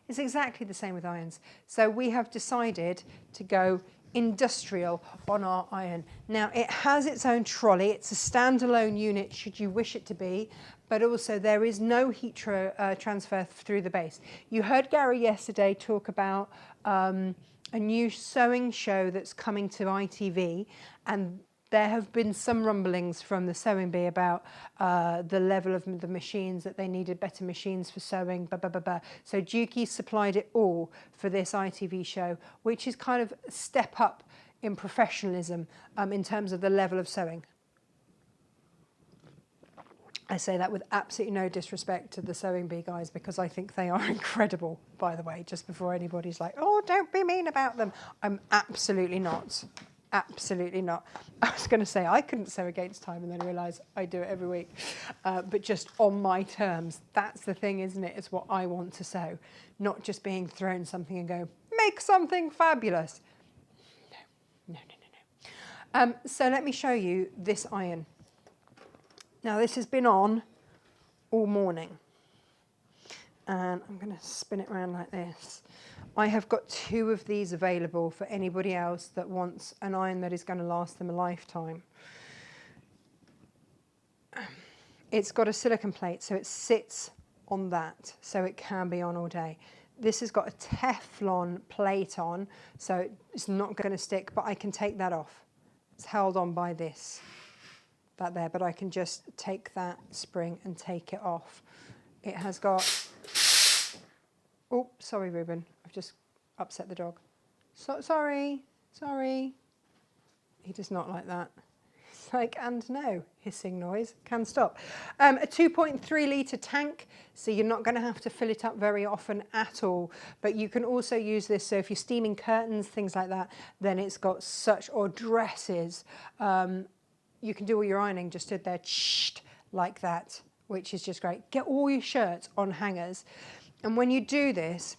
It's exactly the same with irons. So we have decided to go industrial on our iron. Now it has its own trolley, it's a standalone unit should you wish it to be, but also there is no heat transfer through the base. You heard Gary yesterday talk about a new sewing show that's coming to ITV, and there have been some rumblings from the sewing bee about the level of the machines, that they needed better machines for sewing, blah, blah, blah, blah. So Dukey supplied it all for this ITV show, which is kind of a step up in professionalism in terms of the level of sewing. I say that with absolutely no disrespect to the sewing bee guys, because I think they are incredible, by the way, just before anybody's like, oh, don't be mean about them. I'm absolutely not. Absolutely not. I was going to say I couldn't sew against time, and then realise I do it every week, but just on my terms. That's the thing, isn't it? It's what I want to sew, not just being thrown something and go, make something fabulous. No, no, no, no, no. So let me show you this iron. Now this has been on all morning, and I'm going to spin it around like this. I have got 2 of these available for anybody else that wants an iron that is going to last them a lifetime. It's got a silicone plate, so it sits on that, so it can be on all day. This has got a Teflon plate on, so it's not going to stick, but I can take that off. It's held on by this. That there, but I can just take that spring and take it off. It has got, oh, sorry, Ruben, I've just upset the dog. Sorry. He does not like that. It's like, and no, hissing noise, can stop. A 2.3 litre tank, so you're not going to have to fill it up very often at all, but you can also use this, so if you're steaming curtains, things like that, then it's got such, or dresses, you can do all your ironing just stood there like that, which is just great. Get all your shirts on hangers. And when you do this,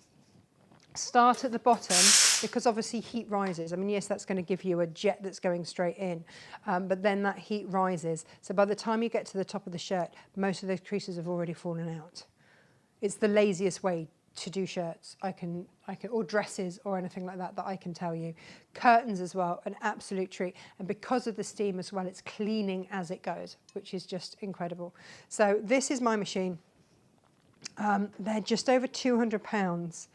start at the bottom, because obviously heat rises. I mean, yes, that's going to give you a jet that's going straight in, but then that heat rises. So by the time you get to the top of the shirt, most of those creases have already fallen out. It's the laziest way to do shirts. I can, or dresses or anything like that I can tell you. Curtains as well, an absolute treat. And because of the steam as well, it's cleaning as it goes, which is just incredible. So this is my machine. They're just over £200.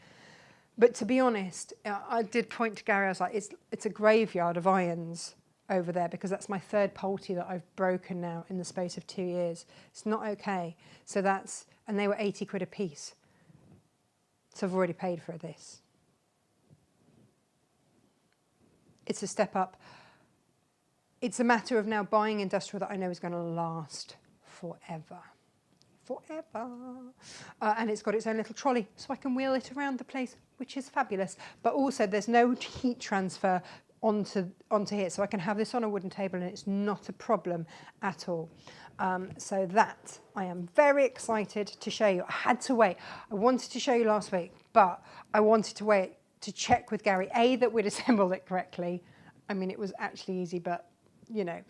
But to be honest, I did point to Gary, I was like, it's a graveyard of irons over there, because that's my 3rd Pulte that I've broken now in the space of 2 years. It's not okay. So that's, and they were 80 quid a piece. So I've already paid for this. It's a step up. It's a matter of now buying industrial that I know is going to last forever. Forever. And it's got its own little trolley, so I can wheel it around the place, which is fabulous. But also there's no heat transfer onto here, so I can have this on a wooden table and it's not a problem at all. So that I am very excited to show you. I had to wait. I wanted to show you last week, but I wanted to wait to check with Gary, A, that we'd assembled it correctly. I mean, it was actually easy, but you know.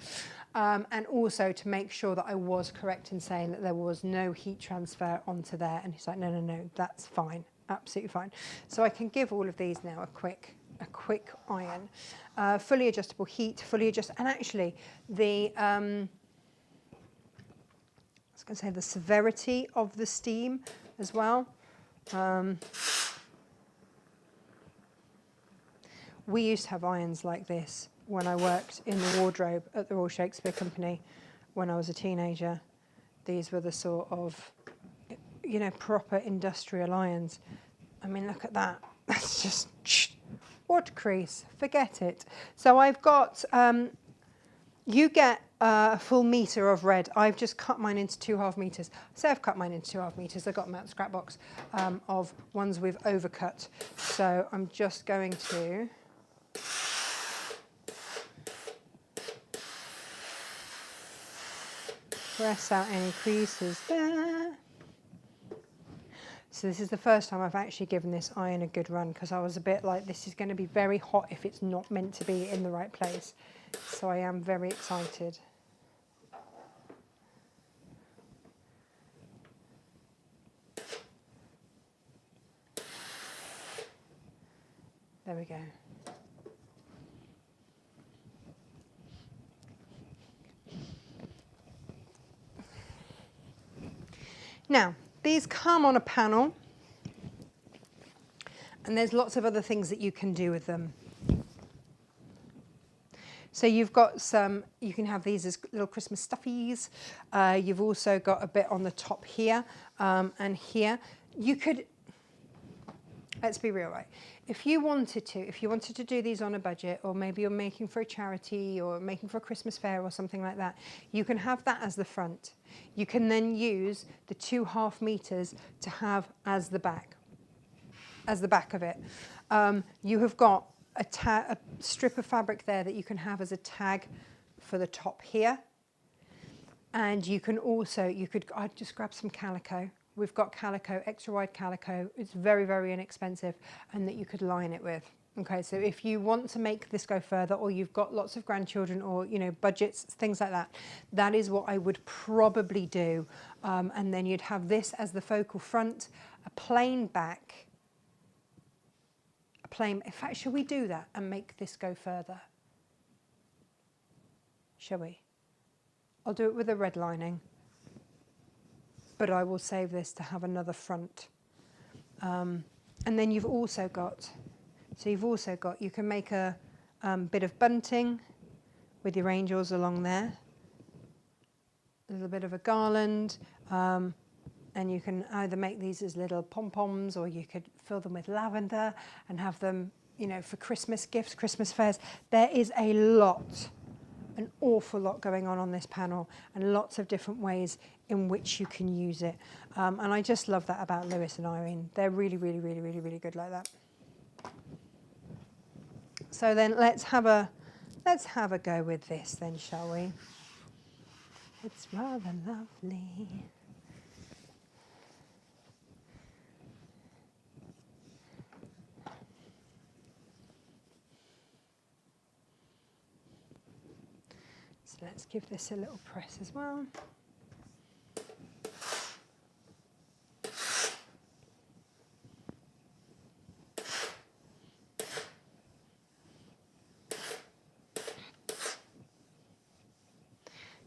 And also to make sure that I was correct in saying that there was no heat transfer onto there. And he's like, no, no, no, that's fine, absolutely fine. So I can give all of these now a quick iron. Fully adjustable heat, fully adjust, and actually the, I was going to say the severity of the steam as well. We used to have irons like this when I worked in the wardrobe at the Royal Shakespeare Company when I was a teenager. These were the sort of, you know, proper industrial irons. I mean, look at that. That's just What crease? Forget it. So I've got, you get a full metre of red. I've just cut mine into 2.5 metres. So I've cut mine into 2.5 metres. I got them out of the scrap box of ones we've overcut. So I'm just going to press out any creases there. So this is the first time I've actually given this iron a good run, because I was a bit like, this is going to be very hot if it's not meant to be in the right place. So I am very excited. There we go. Now, these come on a panel, and there's lots of other things that you can do with them. So you've got some, you can have these as little Christmas stuffies. You've also got a bit on the top here and here. You could, let's be real, right? If you wanted to do these on a budget, or maybe you're making for a charity or making for a Christmas fair or something like that, you can have that as the front. You can then use the 2.5 metres to have as the back of it. You have got a strip of fabric there that you can have as a tag for the top here. And you can also, I'd just grab some calico. We've got calico, extra wide calico. It's very, very inexpensive, and that you could line it with. Okay, so if you want to make this go further, or you've got lots of grandchildren, or budgets, things like that, that is what I would probably do. And then you'd have this as the focal front, a plain back, in fact, shall we do that and make this go further? Shall we? I'll do it with a red lining, but I will save this to have another front. And then you've also got, you can make a bit of bunting with your angels along there, a little bit of a garland, and you can either make these as little pom-poms, or you could fill them with lavender and have them, for Christmas gifts, Christmas fairs. There is an awful lot going on this panel, and lots of different ways in which you can use it. And I just love that about Lewis and Irene. They're really, really, really, really, really good like that. So then let's have a go with this then, shall we? It's rather lovely. So let's give this a little press as well.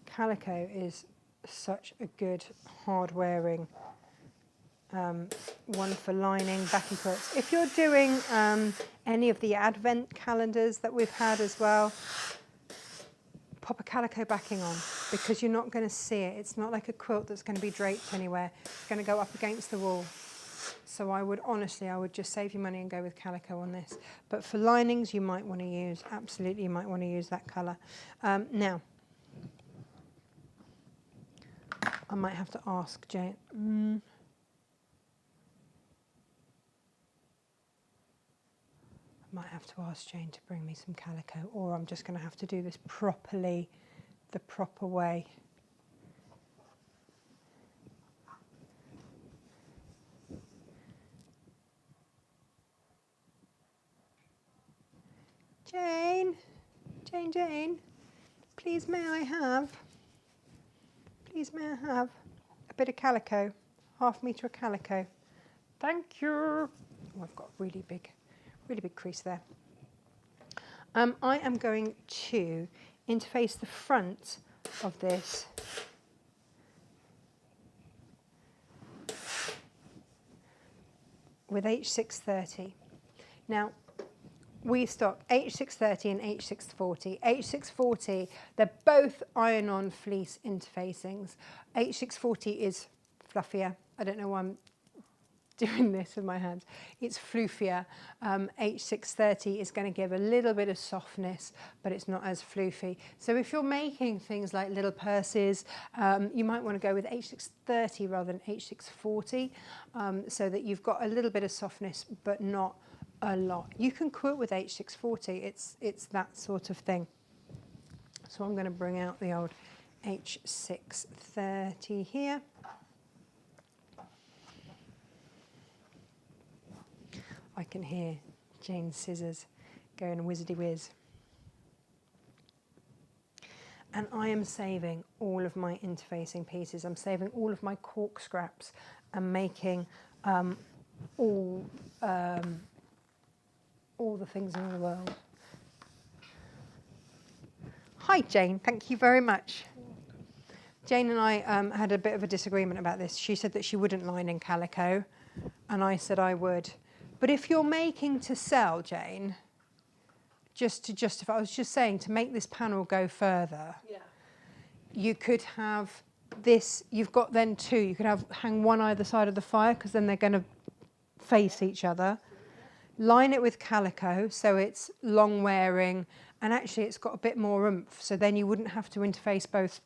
Calico is such a good hard wearing one for lining backing quilts. If you're doing any of the advent calendars that we've had as well, pop a calico backing on, because you're not going to see it. It's not like a quilt that's going to be draped anywhere. It's going to go up against the wall. So I would just save your money and go with calico on this. But for linings, you might want to use, absolutely, you might want to use that colour. Now, I might have to ask Jane. I might have to ask Jane to bring me some calico, or I'm just going to have to do this properly, the proper way. Jane, please may I have a bit of calico, 1/2 metre of calico. Thank you. Oh, I've got a really big crease there. I am going to interface the front of this with H630. Now, we stock H630 and H640. H640, they're both iron-on fleece interfacings. H640 is fluffier. I don't know why I'm doing this with my hands. It's floofier. H630 is going to give a little bit of softness, but it's not as floofy. So if you're making things like little purses, you might want to go with H630 rather than H640, so that you've got a little bit of softness, but not a lot. You can quilt with H640. It's that sort of thing. So I'm going to bring out the old H630 here. I can hear Jane's scissors going whizzity whiz. And I am saving all of my interfacing pieces. I'm saving all of my cork scraps and making all the things in the world. Hi Jane, thank you very much. Jane and I had a bit of a disagreement about this. She said that she wouldn't line in Calico, and I said I would. But if you're making to sell, Jane, just to justify, I was just saying, to make this panel go further, you could have this, you've got then two, you could hang one either side of the fire, because then they're going to face each other. Line it with Calico, so it's long wearing, and actually it's got a bit more oomph, so then you wouldn't have to interface both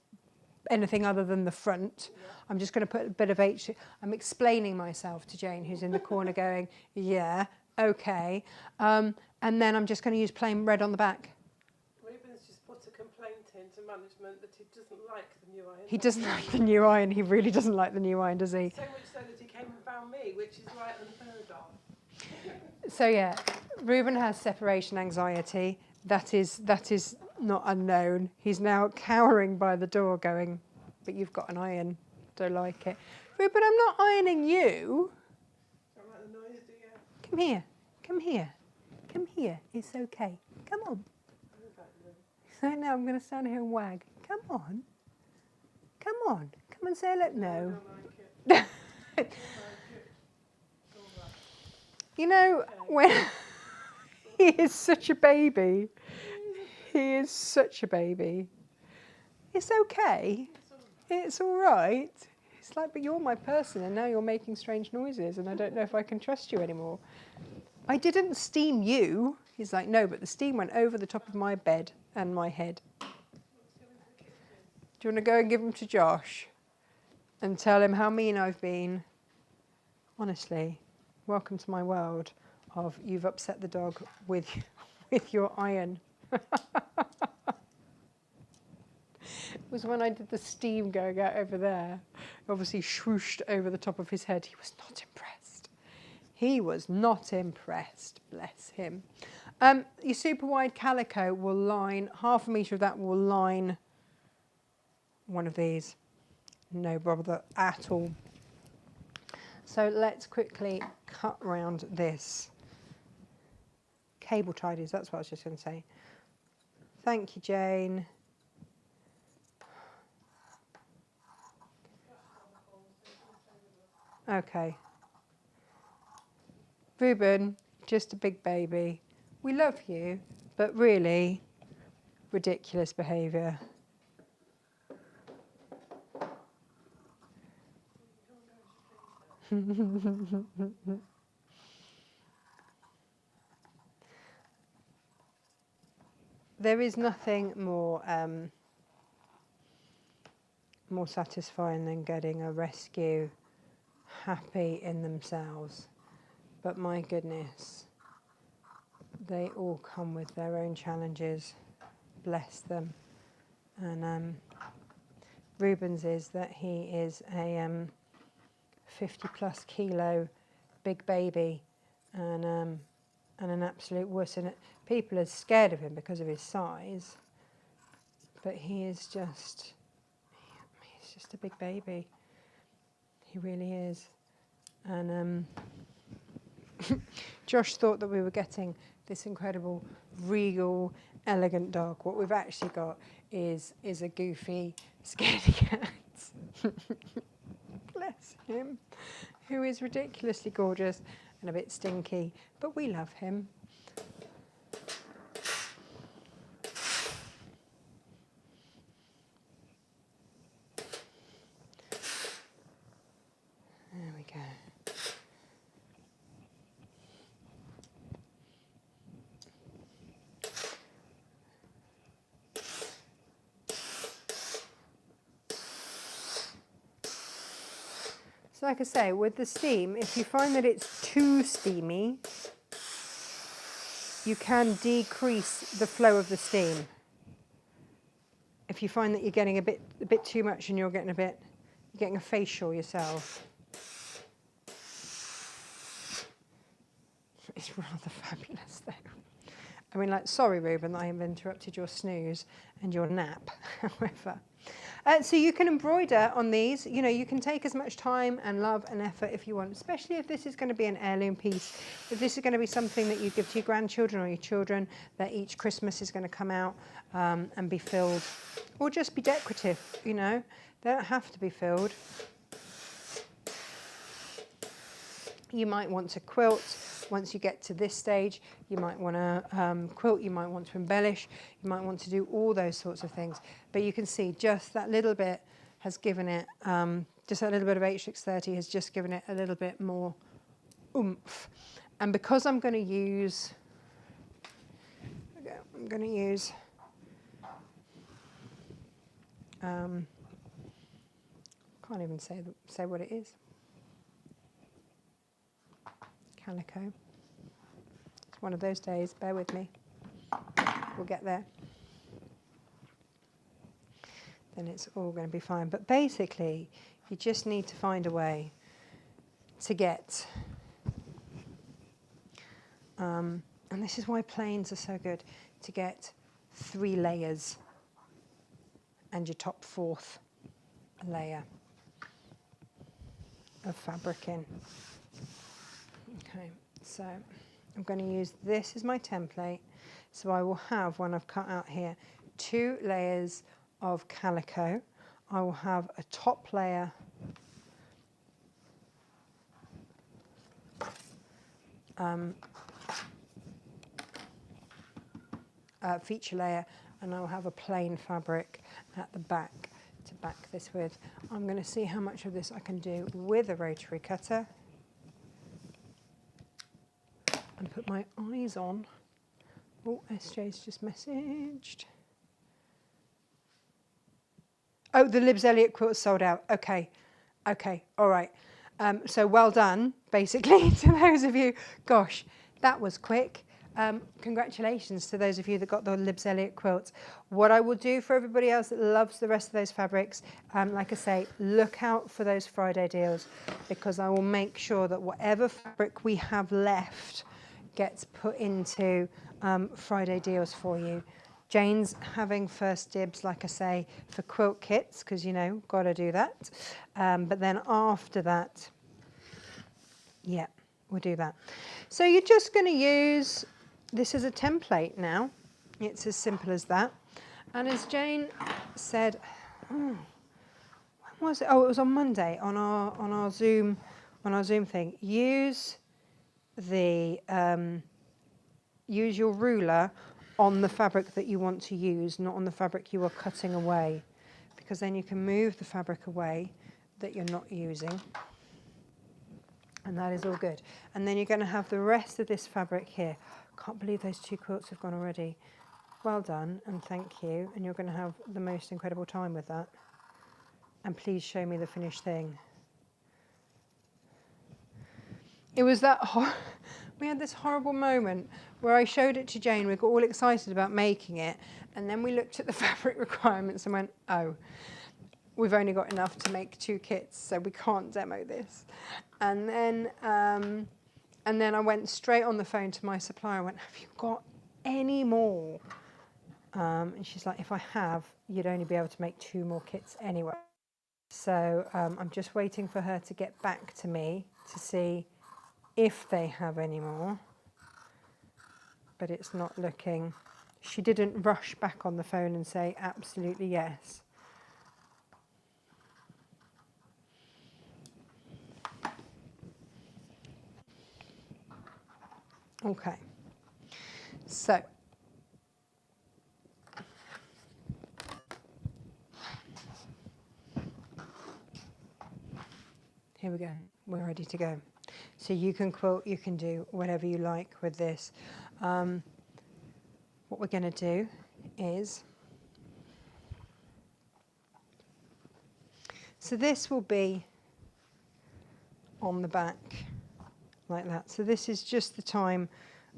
anything other than the front. I'm just going to put a bit of H. I'm explaining myself to Jane, who's in the corner going, yeah, okay. And then I'm just going to use plain red on the back. Ruben's just put a complaint into management that he doesn't like the new iron. He doesn't like the new iron. He really doesn't like the new iron, does he? So much so that he came and found me, which is right unheard of. So yeah, Ruben has separation anxiety. That is not unknown. He's now cowering by the door going, but you've got an iron. Don't like it. Ruben, I'm not ironing you. Don't like the noise, do you? Come here. Come here. Come here. It's okay. Come on. So now I'm going to stand here and wag. Come on. Come on. Come and say hello. No. I don't like it. You know, when he is such a baby. He is such a baby. It's okay. It's all right. It's like, but you're my person and now you're making strange noises and I don't know if I can trust you anymore. I didn't steam you. He's like, no, but the steam went over the top of my bed and my head. Do you want to go and give them to Josh and tell him how mean I've been? Honestly, welcome to my world of you've upset the dog with your iron. It was when I did the steam going out over there. Obviously swooshed over the top of his head. He was not impressed. He was not impressed, bless him. Your super wide Calico will line, half a metre of that will line one of these. No bother at all. So let's quickly cut round this. Cable tidies, that's what I was just going to say. Thank you, Jane. Okay. Ruben, just a big baby. We love you, but really ridiculous behaviour. There is nothing more satisfying than getting a rescue happy in themselves. But my goodness, they all come with their own challenges. Bless them. And Ruben's is that he is a 50+ kilo big baby and an absolute wuss. And people are scared of him because of his size, but he's just a big baby. He really is. And Josh thought that we were getting this incredible, regal, elegant dog. What we've actually got is a goofy, scaredy cat. Bless him, who is ridiculously gorgeous and a bit stinky, but we love him. There we go. So like I say, with the steam, if you find that it's too steamy, you can decrease the flow of the steam. If you find that you're getting a bit too much and you're getting a facial yourself. It's rather fabulous though. I mean, like, sorry, Ruben, that I have interrupted your snooze and your nap, however. So you can embroider on these. You know, you can take as much time and love and effort if you want, especially if this is going to be an heirloom piece. If this is going to be something that you give to your grandchildren or your children, that each Christmas is going to come out and be filled, or just be decorative, you know. They don't have to be filled. You might want to quilt. Once you get to this stage, you might want to quilt, you might want to embellish, you might want to do all those sorts of things. But you can see just that little bit has given it, just that little bit of H630 has just given it a little bit more oomph. And because I'm going to use, can't even say what it is. Calico. It's one of those days, bear with me. We'll get there. Then it's all going to be fine. But basically, you just need to find a way to get, and this is why planes are so good, to get 3 layers and your top 4th layer of fabric in. Okay, so I'm going to use this as my template. So I will have, when I've cut out here, 2 layers of calico. I will have a top layer feature layer, and I'll have a plain fabric at the back to back this with. I'm going to see how much of this I can do with a rotary cutter. And put my eyes on. Oh, SJ's just messaged. Oh, the Libs Elliott quilt is sold out. Okay, all right. So well done, basically, to those of you. Gosh, that was quick. Congratulations to those of you that got the Libs Elliott quilt. What I will do for everybody else that loves the rest of those fabrics, like I say, look out for those Friday deals, because I will make sure that whatever fabric we have left gets put into Friday deals for you. Jane's having first dibs, like I say, for quilt kits, because, you know, got to do that. But then after that, yeah, we'll do that. So you're just going to use this as a template now. It's as simple as that. And as Jane said, when was it? Oh, it was on Monday on our Zoom thing. Use your ruler on the fabric that you want to use, not on the fabric you are cutting away, because then you can move the fabric away that you're not using, and that is all good. And then you're going to have the rest of this fabric here. Can't believe those 2 quilts have gone already. Well done, and thank you, and you're going to have the most incredible time with that. And please show me the finished thing. It was that we had this horrible moment where I showed it to Jane. We got all excited about making it, and then we looked at the fabric requirements and went, oh, we've only got enough to make 2 kits, so we can't demo this. And then I went straight on the phone to my supplier. I went, have you got any more? And she's like, if I have, you'd only be able to make 2 more kits anyway. So I'm just waiting for her to get back to me to see if they have any more, but it's not looking. She didn't rush back on the phone and say absolutely yes. Okay, so here we go, we're ready to go. So you can quilt, you can do whatever you like with this. What we're going to do is, so this will be on the back like that. So this is just the time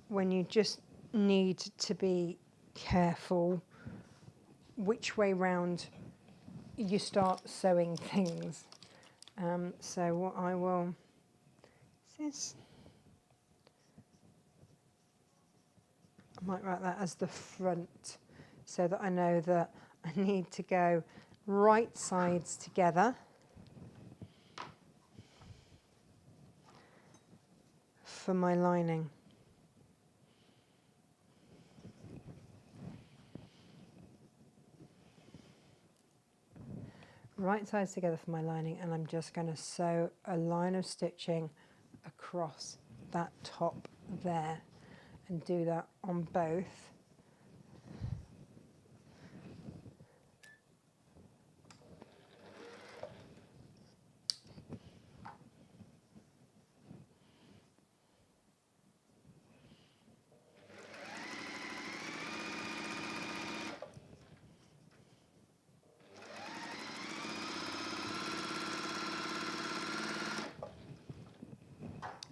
when you just need to be careful which way round you start sewing things. So what I will, is I might write that as the front so that I know that I need to go right sides together for my lining. Right sides together for my lining, and I'm just going to sew a line of stitching across that top there and do that on both.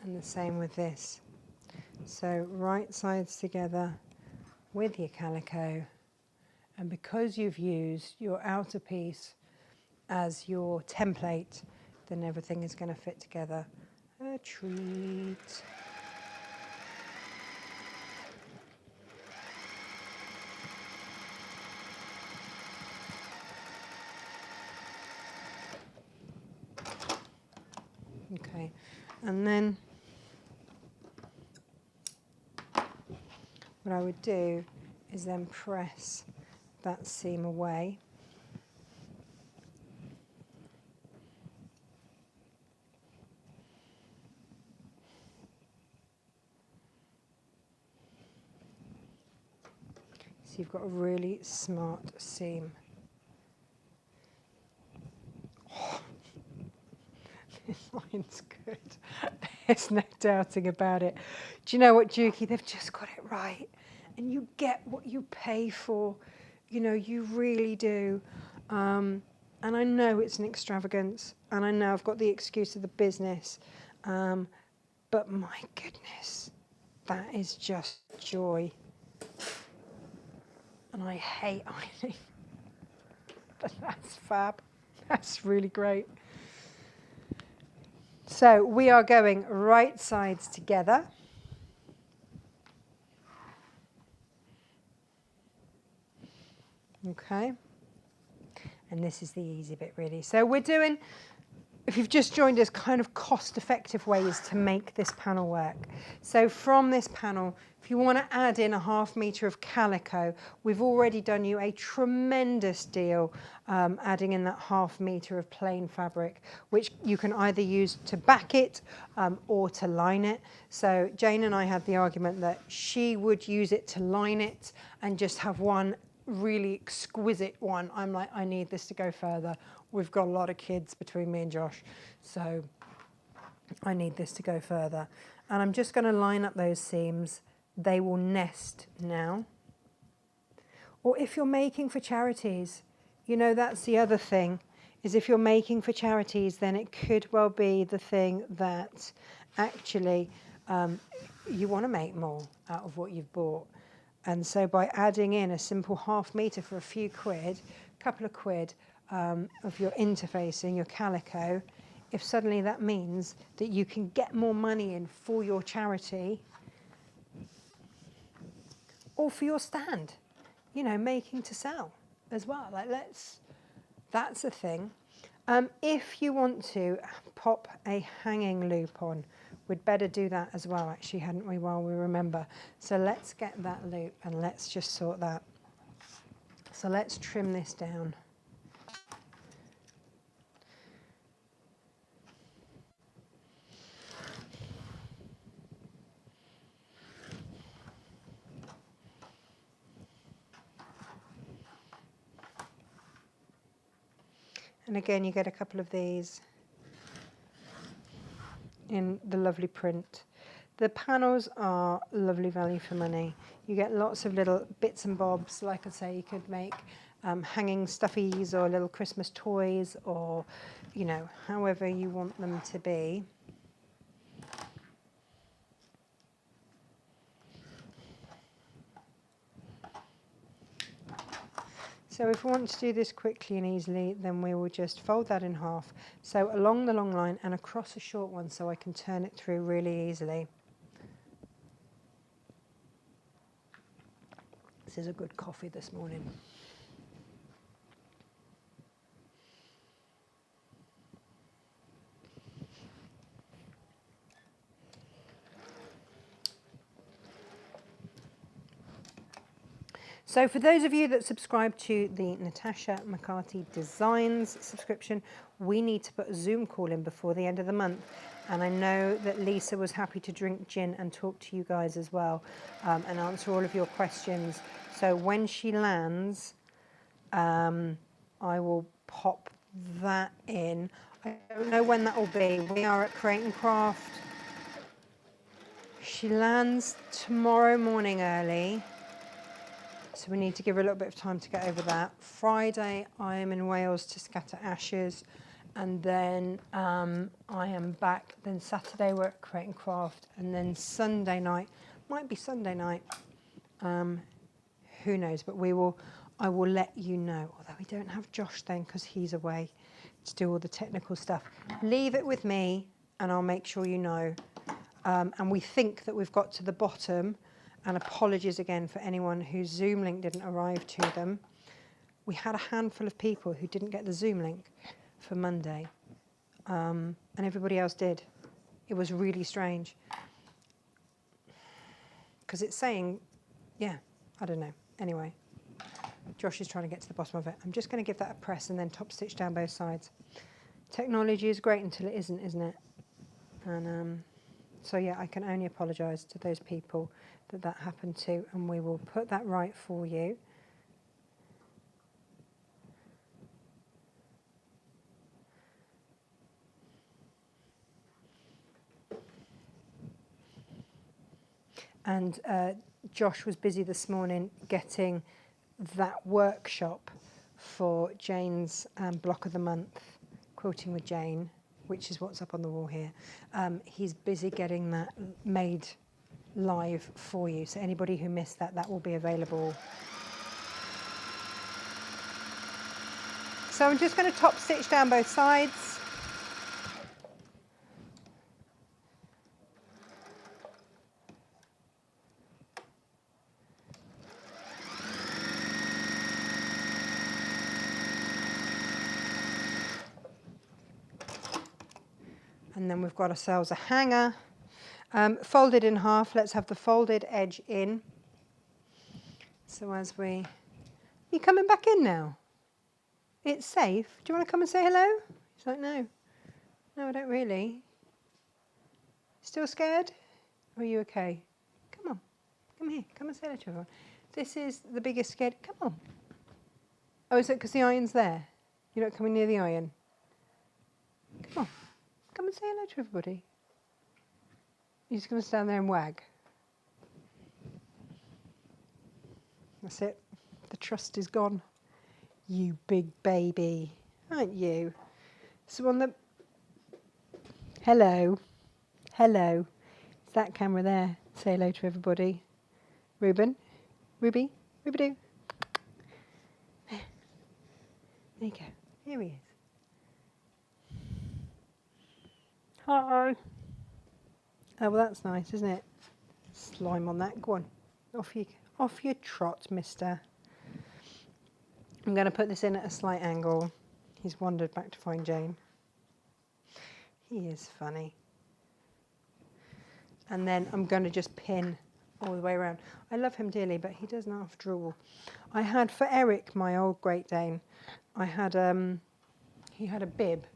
And the same with this. So right sides together with your calico, and because you've used your outer piece as your template, then everything is going to fit together. A treat. Okay, and then what I would do is then press that seam away. So you've got a really smart seam. Oh, this line's good. There's no doubting about it. Do you know what, Juki? They've just got it right. And you get what you pay for. You know, you really do. And I know it's an extravagance. And I know I've got the excuse of the business. But my goodness, that is just joy. And I hate ironing. But that's fab. That's really great. So we are going right sides together. Okay. And this is the easy bit really. So we're doing, if you've just joined us, kind of cost-effective ways to make this panel work. So from this panel, if you want to add in a ½ metre of calico, we've already done you a tremendous deal adding in that ½ metre of plain fabric, which you can either use to back it or to line it. So Jane and I had the argument that she would use it to line it and just have one really exquisite one. I'm like, I need this to go further. We've got a lot of kids between me and Josh, so I need this to go further. And I'm just going to line up those seams. They will nest now. Or if you're making for charities, you know, that's the other thing, is if you're making for charities, then it could well be the thing that actually you want to make more out of what you've bought. And so by adding in a simple ½ metre for a few quid, a couple of quid of your interfacing, your calico, if suddenly that means that you can get more money in for your charity or for your stand, you know, making to sell as well. Like that's a thing. If you want to pop a hanging loop on, we'd better do that as well, actually, hadn't we, while we remember. So let's get that loop and let's just sort that. So let's trim this down. And again, you get a couple of these in the lovely print. The panels are lovely value for money. You get lots of little bits and bobs. Like I say, you could make hanging stuffies or little Christmas toys, or, you know, however you want them to be. So if we want to do this quickly and easily, then we will just fold that in half. So along the long line and across a short one so I can turn it through really easily. This is a good coffee this morning. So for those of you that subscribe to the Natasha McCarthy Designs subscription, we need to put a Zoom call in before the end of the month. And I know that Lisa was happy to drink gin and talk to you guys as well, and answer all of your questions. So when she lands, I will pop that in. I don't know when that will be. We are at Create and Craft. She lands tomorrow morning early. So we need to give her a little bit of time to get over that. Friday, I am in Wales to scatter ashes. And then I am back. Then Saturday, we're at Create and Craft. And then Sunday night, might be Sunday night. Who knows? But I will let you know. Although we don't have Josh then because he's away to do all the technical stuff. Leave it with me and I'll make sure you know. And we think that we've got to the bottom. And apologies again for anyone whose Zoom link didn't arrive to them. We had a handful of people who didn't get the Zoom link for Monday, and everybody else did. It was really strange. Because it's saying, yeah, I don't know. Anyway, Josh is trying to get to the bottom of it. I'm just going to give that a press and then top stitch down both sides. Technology is great until it isn't it? And so yeah, I can only apologise to those people that happened to, and we will put that right for you. And Josh was busy this morning getting that workshop for Jane's block of the month, Quilting with Jane, which is what's up on the wall here. He's busy getting that made live for you. So anybody who missed that, that will be available. So I'm just going to top stitch down both sides. And then we've got ourselves a hanger. Folded in half, let's have the folded edge in. So as we... You coming back in now? It's safe. Do you want to come and say hello? He's like, no. No, I don't really. Still scared? Or are you okay? Come on. Come here. Come and say hello to everyone. This is the biggest scared... Come on. Oh, is it because the iron's there? You're not coming near the iron? Come on. Come and say hello to everybody. You're just going to stand there and wag. That's it. The trust is gone. You big baby. Aren't you? So on the... Hello. Hello. It's that camera there. Say hello to everybody. Ruben. Ruby. Ruby-doo. There you go. Here he is. Hi. Oh, well, that's nice, isn't it? Slime on that. Go on. Off your trot, mister. I'm going to put this in at a slight angle. He's wandered back to find Jane. He is funny. And then I'm going to just pin all the way around. I love him dearly, but he does not drool. I had, for Eric, my old Great Dane, I had, he had a bib.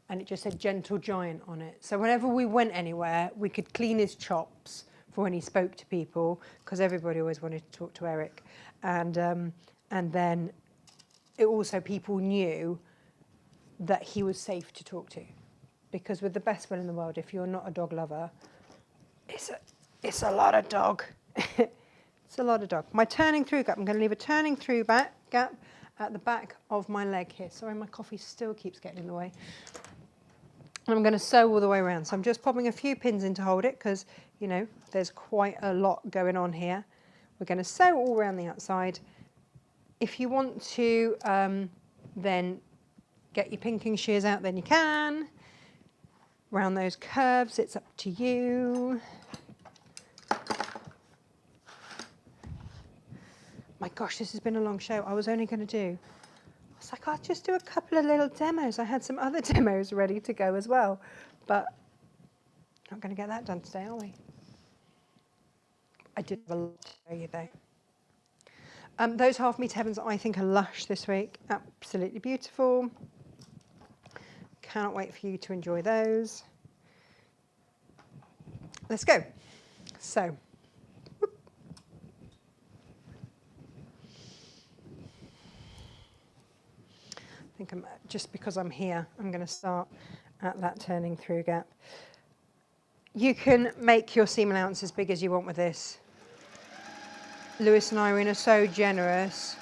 And it just said Gentle Giant on it. So whenever we went anywhere, we could clean his chops for when he spoke to people, because everybody always wanted to talk to Eric. And then it also, people knew that he was safe to talk to. Because with the best will in the world, if you're not a dog lover, it's a lot of dog. It's a lot of dog. My turning through gap, I'm going to leave a turning through gap at the back of my leg here. Sorry, my coffee still keeps getting in the way. I'm going to sew all the way around. So I'm just popping a few pins in to hold it because, you know, there's quite a lot going on here. We're going to sew all around the outside If you want to then get your pinking shears out, then you can. Round those curves, it's up to you. My gosh, this has been a long show. I was only going to do, I was like, I'll just do a couple of little demos. I had some other demos ready to go as well, but not going to get that done today, are we? I did have a lot to show you though. Those half-metre heavens I think are lush this week. Absolutely beautiful. Cannot wait for you to enjoy those. Let's go. So, I think just because I'm here, I'm going to start at that turning through gap. You can make your seam allowance as big as you want with this. Lewis and Irene are so generous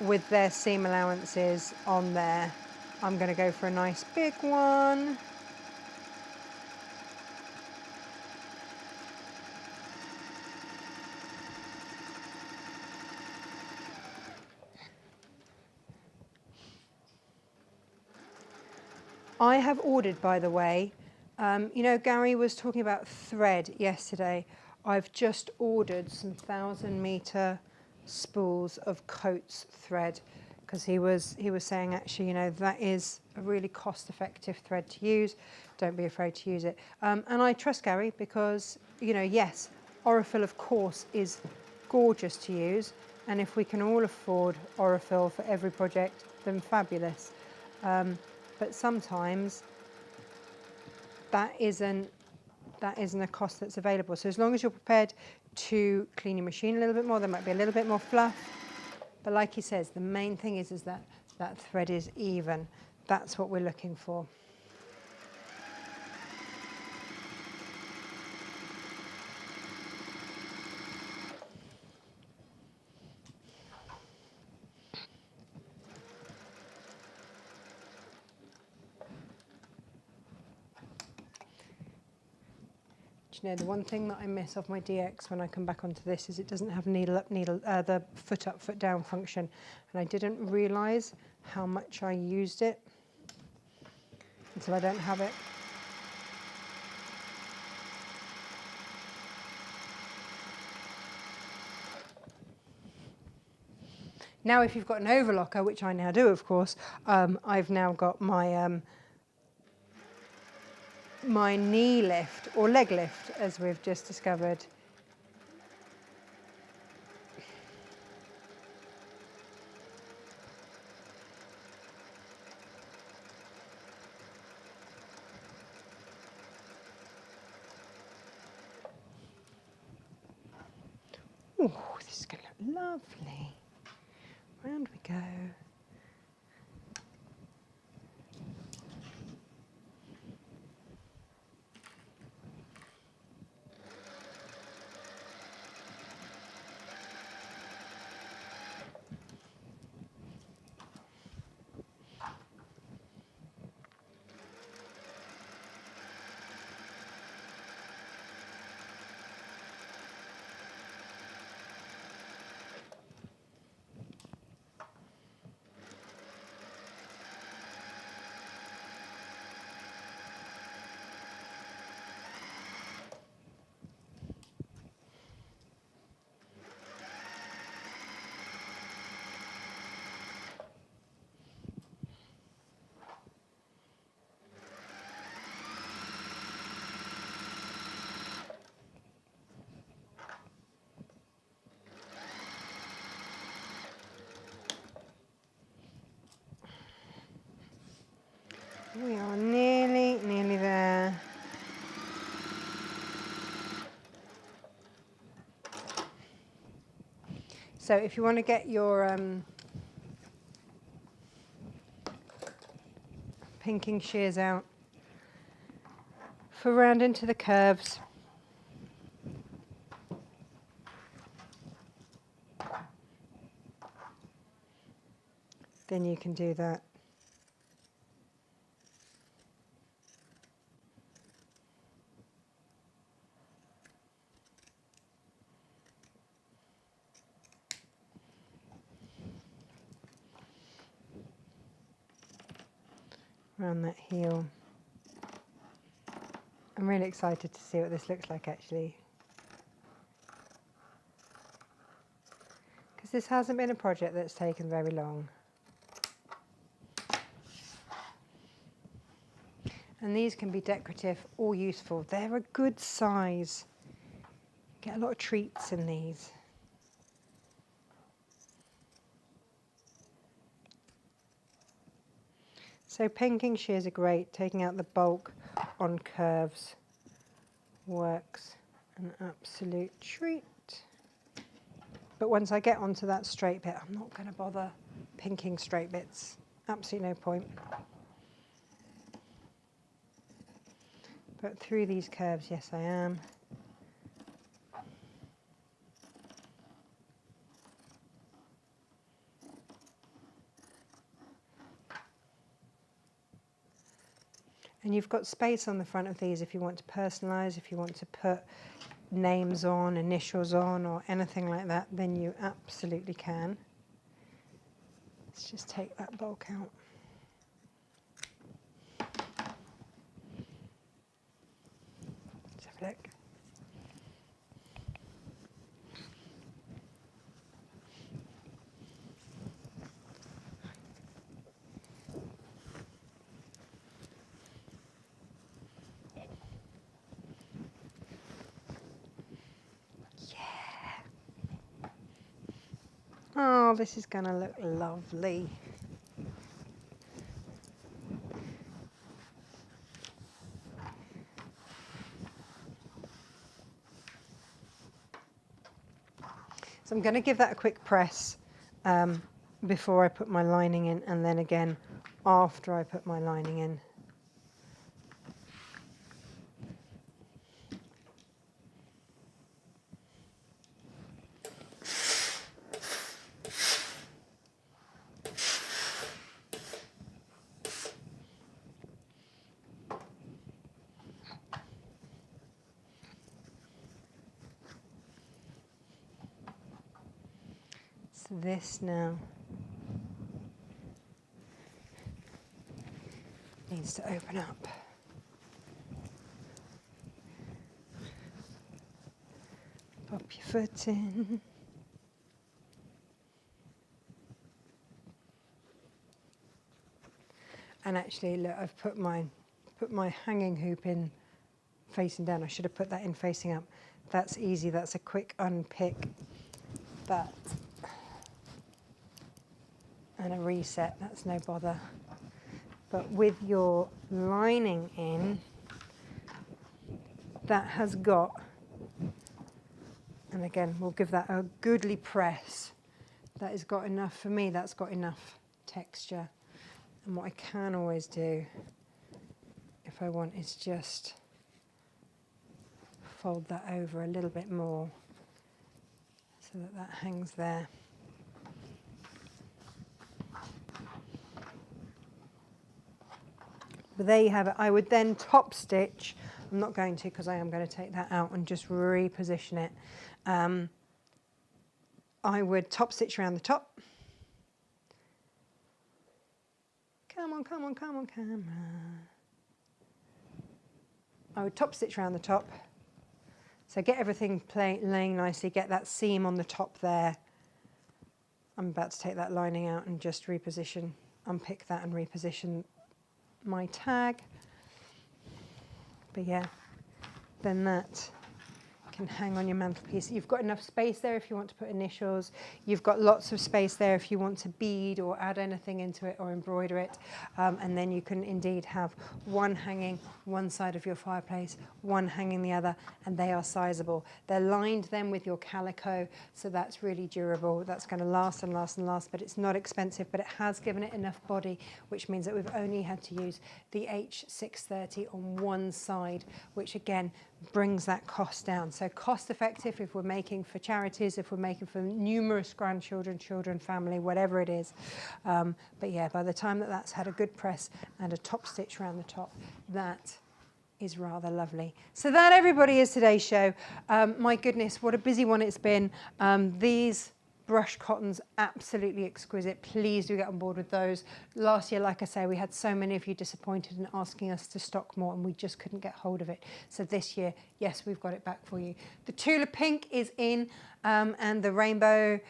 with their seam allowances on there. I'm going to go for a nice big one. I have ordered, by the way, you know, Gary was talking about thread yesterday. I've just ordered some 1,000-metre spools of Coates thread because he was saying actually, you know, that is a really cost-effective thread to use. Don't be afraid to use it. And I trust Gary because, you know, yes, Aurifil of course is gorgeous to use, and if we can all afford Aurifil for every project, then fabulous. But sometimes that isn't a cost that's available. So as long as you're prepared to clean your machine a little bit more, there might be a little bit more fluff. But like he says, the main thing is that that thread is even. That's what we're looking for. You know, the one thing that I miss off my DX when I come back onto this is it doesn't have the foot up, foot down function, and I didn't realise how much I used it until I don't have it. Now, if you've got an overlocker, which I now do, of course, I've now got my my knee lift or leg lift, as we've just discovered. Oh, this is going to look lovely. Round we go. We are nearly there. So if you want to get your pinking shears out for round into the curves, then you can do that. around that heel. I'm really excited to see what this looks like actually. Because this hasn't been a project that's taken very long. And these can be decorative or useful. They're a good size. Get a lot of treats in these. So pinking shears are great. Taking out the bulk on curves works an absolute treat. But once I get onto that straight bit, I'm not going to bother pinking straight bits. Absolutely no point. But through these curves, yes I am. And you've got space on the front of these if you want to personalise, if you want to put names on, initials on, or anything like that, then you absolutely can. Let's just take that bulk out. Let's have a look. Oh, this is going to look lovely. So I'm going to give that a quick press before I put my lining in, and then again after I put my lining in. So this now needs to open up. Pop your foot in. And actually, look, I've put my hanging hoop in facing down. I should have put that in facing up. That's easy. That's a quick unpick. That and a reset. That's no bother. But with your lining in, that has got, and again, we'll give that a goodly press. That has got enough, for me, that's got enough texture. And what I can always do, if I want, is just fold that over a little bit more so that that hangs there. But there you have it. I would then top stitch. I'm not going to, because I am going to take that out and just reposition it. I would top stitch around the top. Come on, come on, come on, camera. I would top stitch around the top. So get everything laying nicely, get that seam on the top there. I'm about to take that lining out and just reposition, unpick that and reposition my tag. But yeah, then that can hang on your mantelpiece. You've got enough space there if you want to put initials. You've got lots of space there if you want to bead or add anything into it or embroider it. And then you can indeed have one hanging one side of your fireplace, one hanging the other, and they are sizable. They're lined then with your Calico, so that's really durable. That's going to last and last and last, but it's not expensive, but it has given it enough body, which means that we've only had to use the H630 on one side, which again brings that cost down. So cost effective if we're making for charities, if we're making for numerous grandchildren, children, family, whatever it is. But yeah, by the time that that's had a good press and a top stitch around the top, that is rather lovely. So that, everybody, is today's show. My goodness, what a busy one it's been. These Brush cottons, absolutely exquisite. Please do get on board with those. Last year, like I say, we had so many of you disappointed and asking us to stock more, and we just couldn't get hold of it. So this year, yes, we've got it back for you. The Tula Pink is in, and the rainbow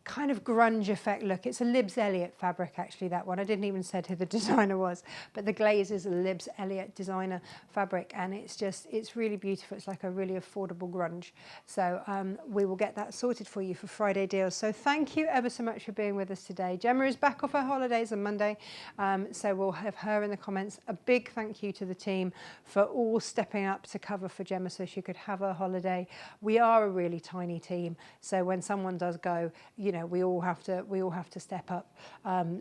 kind of grunge effect look. It's a Libs Elliott fabric, actually, that one. I didn't even say who the designer was, but the glaze is a Libs Elliott designer fabric, and it's really beautiful. It's like a really affordable grunge. So we will get that sorted for you for Friday deals. So thank you ever so much for being with us today. Gemma is back off her holidays on Monday, so we'll have her in the comments. A big thank you to the team for all stepping up to cover for Gemma so she could have her holiday. We are a really tiny team, so when someone does go, you know, we all have to step up.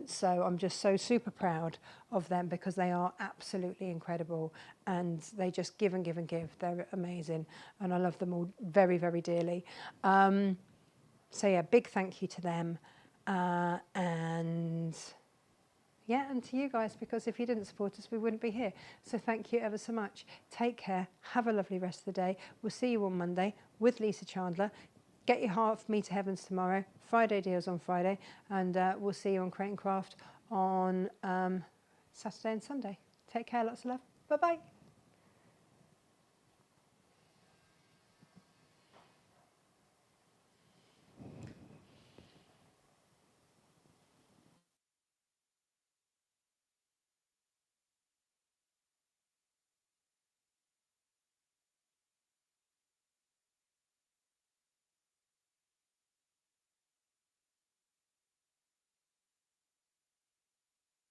So I'm just so super proud of them, because they are absolutely incredible, and they just give and give and give. They're amazing, and I love them all very, very dearly. So yeah, big thank you to them, and yeah, and to you guys, because if you didn't support us, we wouldn't be here. So thank you ever so much. Take care. Have a lovely rest of the day. We'll see you on Monday with Lisa Chandler. Get your Half Me to Heavens tomorrow. Friday deals on Friday. And we'll see you on Crate and Craft on Saturday and Sunday. Take care. Lots of love. Bye-bye.